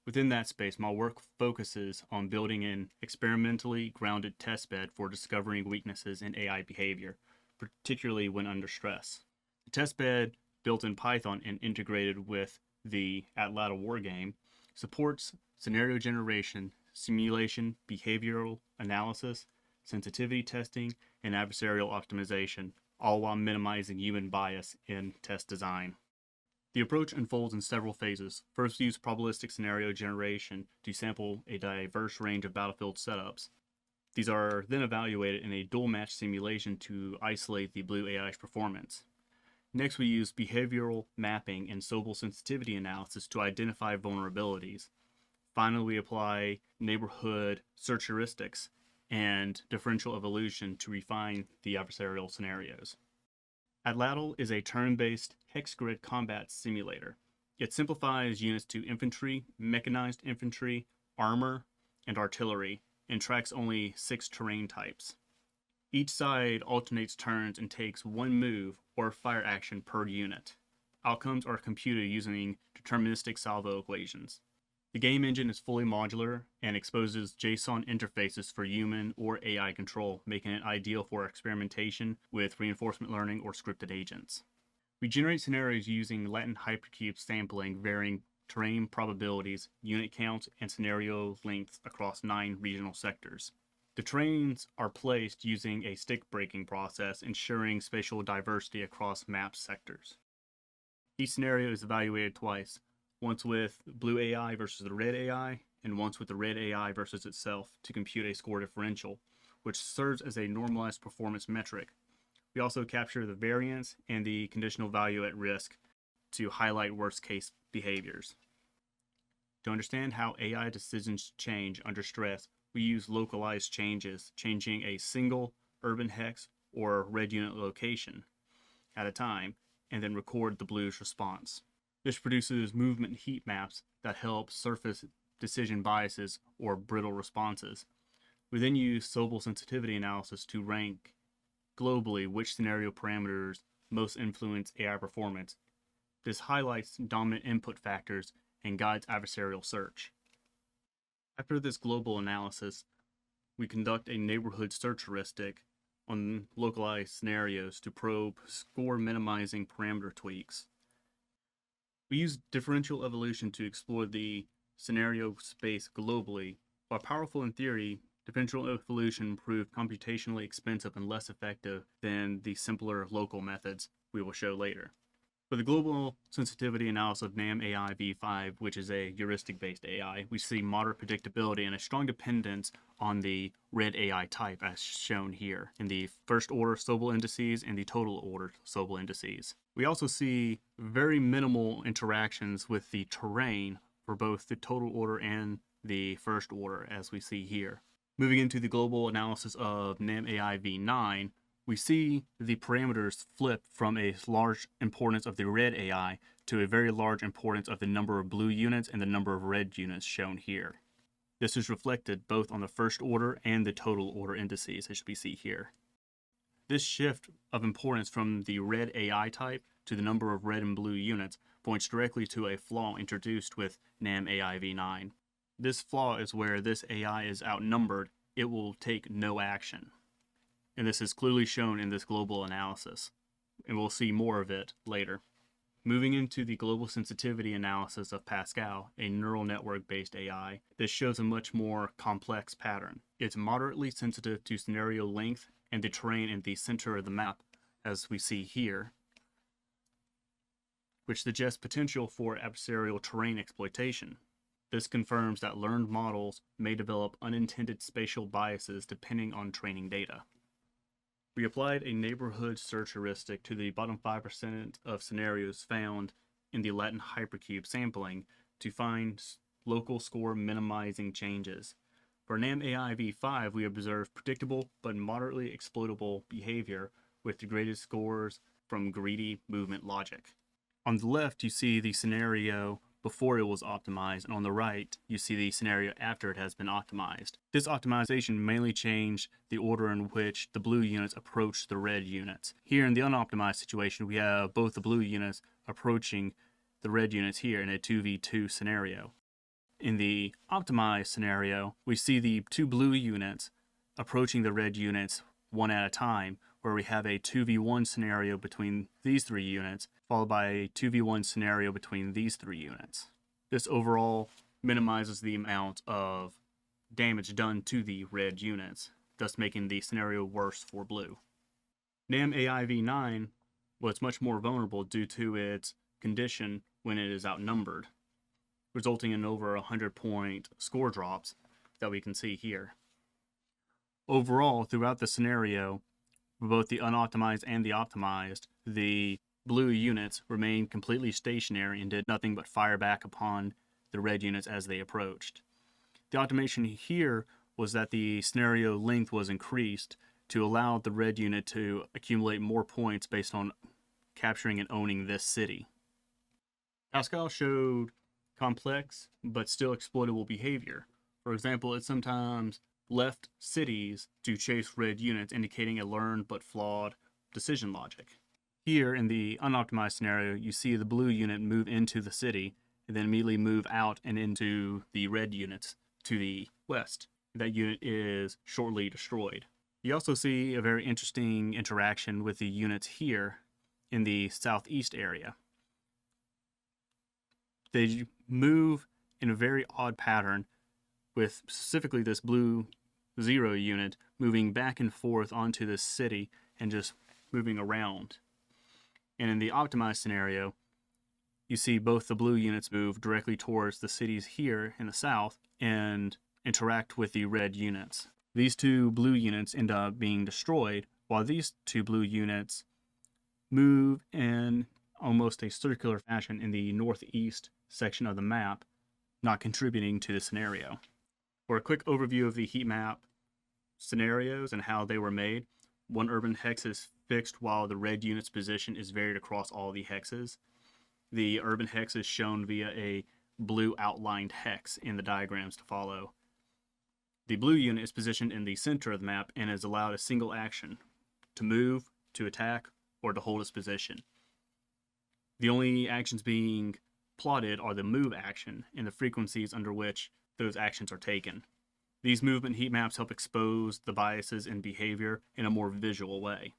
Within that space, my work focuses on building an experimentally grounded testbed for discovering weaknesses in AI behavior, particularly when under stress. The testbed, built in Python and integrated with the ATLATL wargame, supports scenario generation, simulation, behavioral analysis, sensitivity testing, and adversarial optimization, all while minimizing human bias in test design. The approach unfolds in several phases. First, we use probabilistic scenario generation to sample a diverse range of battlefield setups. These are then evaluated in a dual match simulation to isolate the blue AI's performance. Next, we use behavioral mapping and Sobel sensitivity analysis to identify vulnerabilities. Finally, we apply neighborhood search heuristics and differential evolution to refine the adversarial scenarios. ATLATL is a turn-based hex grid combat simulator. It simplifies units to infantry, mechanized infantry, armor, and artillery, and tracks only 6 terrain types. Each side alternates turns and takes 1 move or fire action per unit. Outcomes are computed using deterministic salvo equations. The game engine is fully modular and exposes JSON interfaces for human or AI control, making it ideal for experimentation with reinforcement learning or scripted agents. We generate scenarios using latent hypercube sampling, varying terrain probabilities, unit counts, and scenario lengths across 9 regional sectors. The terrains are placed using a stick breaking process, ensuring spatial diversity across map sectors. Each scenario is evaluated twice, once with blue AI versus the red AI, and once with the red AI versus itself to compute a score differential, which serves as a normalized performance metric. We also capture the variance and the conditional value at risk to highlight worst case behaviors. To understand how AI decisions change under stress, we use localized changes, changing a single urban hex or red unit location at a time, and then record the blue's response. This produces movement heat maps that help surface decision biases or brittle responses. We then use Sobel sensitivity analysis to rank globally which scenario parameters most influence AI performance. This highlights dominant input factors and guides adversarial search. After this global analysis, we conduct a neighborhood search heuristic on localized scenarios to probe score minimizing parameter tweaks. We use differential evolution to explore the scenario space globally. While powerful in theory, differential evolution proved computationally expensive and less effective than the simpler local methods we will show later. For the global sensitivity analysis of NAM AI v5, which is a heuristic-based AI, we see moderate predictability and a strong dependence on the red AI type as shown here in the first order Sobel indices and the total order Sobel indices. We also see very minimal interactions with the terrain for both the total order and the first order, as we see here. Moving into the global analysis of NAM AI v9, we see the parameters flip from a large importance of the red AI to a very large importance of the number of blue units and the number of red units shown here. This is reflected both on the first order and the total order indices, as we see here. This shift of importance from the red AI type to the number of red and blue units points directly to a flaw introduced with NAM AI v9. This flaw is where this AI is outnumbered, it will take no action. And this is clearly shown in this global analysis, and we'll see more of it later. Moving into the global sensitivity analysis of Pascal, a neural network-based AI, this shows a much more complex pattern. It's moderately sensitive to scenario length and the terrain in the center of the map, as we see here, which suggests potential for adversarial terrain exploitation. This confirms that learned models may develop unintended spatial biases depending on training data. We applied a neighborhood search heuristic to the bottom 5% of scenarios found in the latent hypercube sampling to find local score minimizing changes. For NAM AI v5, we observed predictable but moderately exploitable behavior with the greatest scores from greedy movement logic. On the left, you see the scenario before it was optimized, and on the right, you see the scenario after it has been optimized. This optimization mainly changed the order in which the blue units approach the red units. Here in the unoptimized situation, we have both the blue units approaching the red units here in a 2v2 scenario. In the optimized scenario, we see the 2 blue units approaching the red units one at a time, where we have a 2v1 scenario between these 3 units, followed by a 2v1 scenario between these 3 units. This overall minimizes the amount of damage done to the red units, thus making the scenario worse for blue. NAM AI v9 was much more vulnerable due to its condition when it is outnumbered, resulting in over 100-point score drops that we can see here. Overall, throughout the scenario, for both the unoptimized and the optimized, the blue units remained completely stationary and did nothing but fire back upon the red units as they approached. The automation here was that the scenario length was increased to allow the red unit to accumulate more points based on capturing and owning this city. Pascal showed complex but still exploitable behavior. For example, it sometimes left cities to chase red units, indicating a learned but flawed decision logic. Here in the unoptimized scenario, you see the blue unit move into the city and then immediately move out and into the red units to the west. That unit is shortly destroyed. You also see a very interesting interaction with the units here in the southeast area. They move in a very odd pattern, with specifically this blue 0 unit moving back and forth onto this city and just moving around. And in the optimized scenario, you see both the blue units move directly towards the cities here in the south and interact with the red units. These two blue units end up being destroyed, while these two blue units move in almost a circular fashion in the northeast section of the map, not contributing to the scenario. For a quick overview of the heat map scenarios and how they were made, one urban hex is fixed while the red unit's position is varied across all the hexes. The urban hex is shown via a blue outlined hex in the diagrams to follow. The blue unit is positioned in the center of the map and is allowed a single action: to move, to attack, or to hold its position. The only actions being plotted are the move action and the frequencies under which those actions are taken. These movement heat maps help expose the biases in behavior in a more visual way.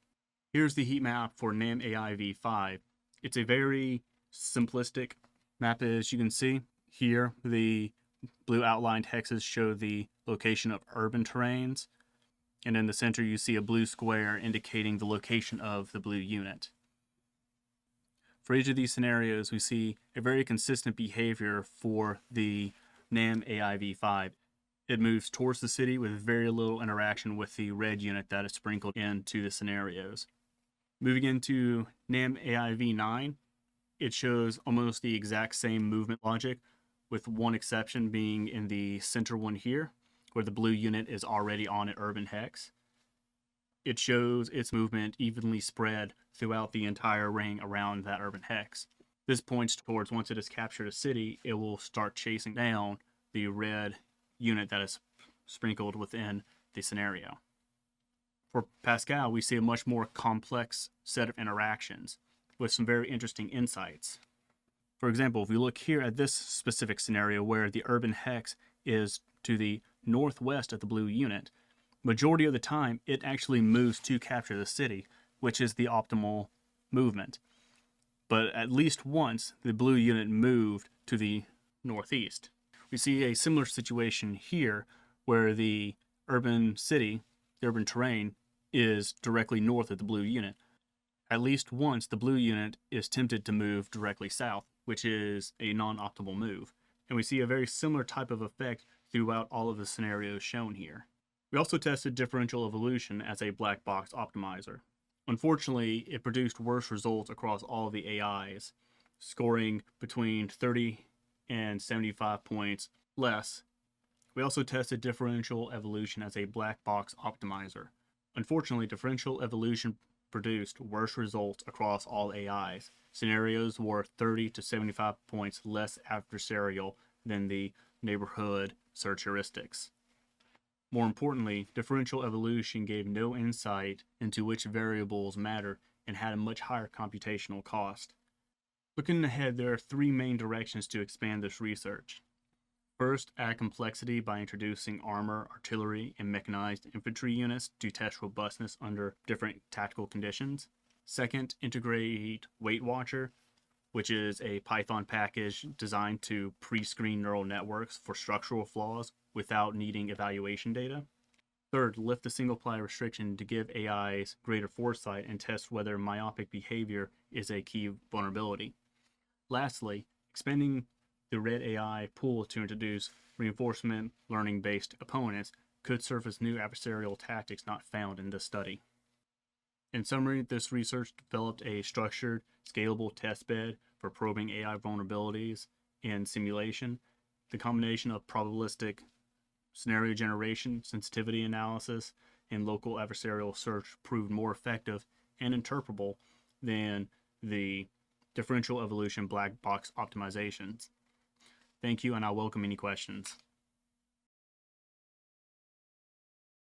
Here's the heat map for NAM AI v5. It's a very simplistic map, as you can see. Here, the blue outlined hexes show the location of urban terrains, and in the center you see a blue square indicating the location of the blue unit. For each of these scenarios, we see a very consistent behavior for the NAM AI v5. It moves towards the city with very little interaction with the red unit that is sprinkled into the scenarios. Moving into NAM AI v9, it shows almost the exact same movement logic, with one exception being in the center one here, where the blue unit is already on an urban hex. It shows its movement evenly spread throughout the entire ring around that urban hex. This points towards once it has captured a city, it will start chasing down the red unit that is sprinkled within the scenario. For Pascal, we see a much more complex set of interactions with some very interesting insights. For example, if we look here at this specific scenario where the urban hex is to the northwest of the blue unit, majority of the time it actually moves to capture the city, which is the optimal movement. But at least once the blue unit moved to the northeast. We see a similar situation here where the urban city, the urban terrain, is directly north of the blue unit. At least once the blue unit is tempted to move directly south, which is a non-optimal move. And we see a very similar type of effect throughout all of the scenarios shown here. We also tested differential evolution as a black box optimizer. Unfortunately, it produced worse results across all the AIs, scoring between 30 and 75 points less. We also tested differential evolution as a black box optimizer. Unfortunately, differential evolution produced worse results across all AIs. Scenarios were 30 to 75 points less adversarial than the neighborhood search heuristics. More importantly, differential evolution gave no insight into which variables matter and had a much higher computational cost. Looking ahead, there are three main directions to expand this research. First, add complexity by introducing armor, artillery, and mechanized infantry units to test robustness under different tactical conditions. Second, integrate Weight Watcher, which is a Python package designed to pre-screen neural networks for structural flaws without needing evaluation data. Third, lift the single-ply restriction to give AIs greater foresight and test whether myopic behavior is a key vulnerability. Lastly, expanding the red AI pool to introduce reinforcement learning-based opponents could surface new adversarial tactics not found in this study. In summary, this research developed a structured, scalable testbed for probing AI vulnerabilities in simulation. The combination of probabilistic scenario generation, sensitivity analysis, and local adversarial search proved more effective and interpretable than the differential evolution black box optimizations. Thank you, and I'll welcome any questions.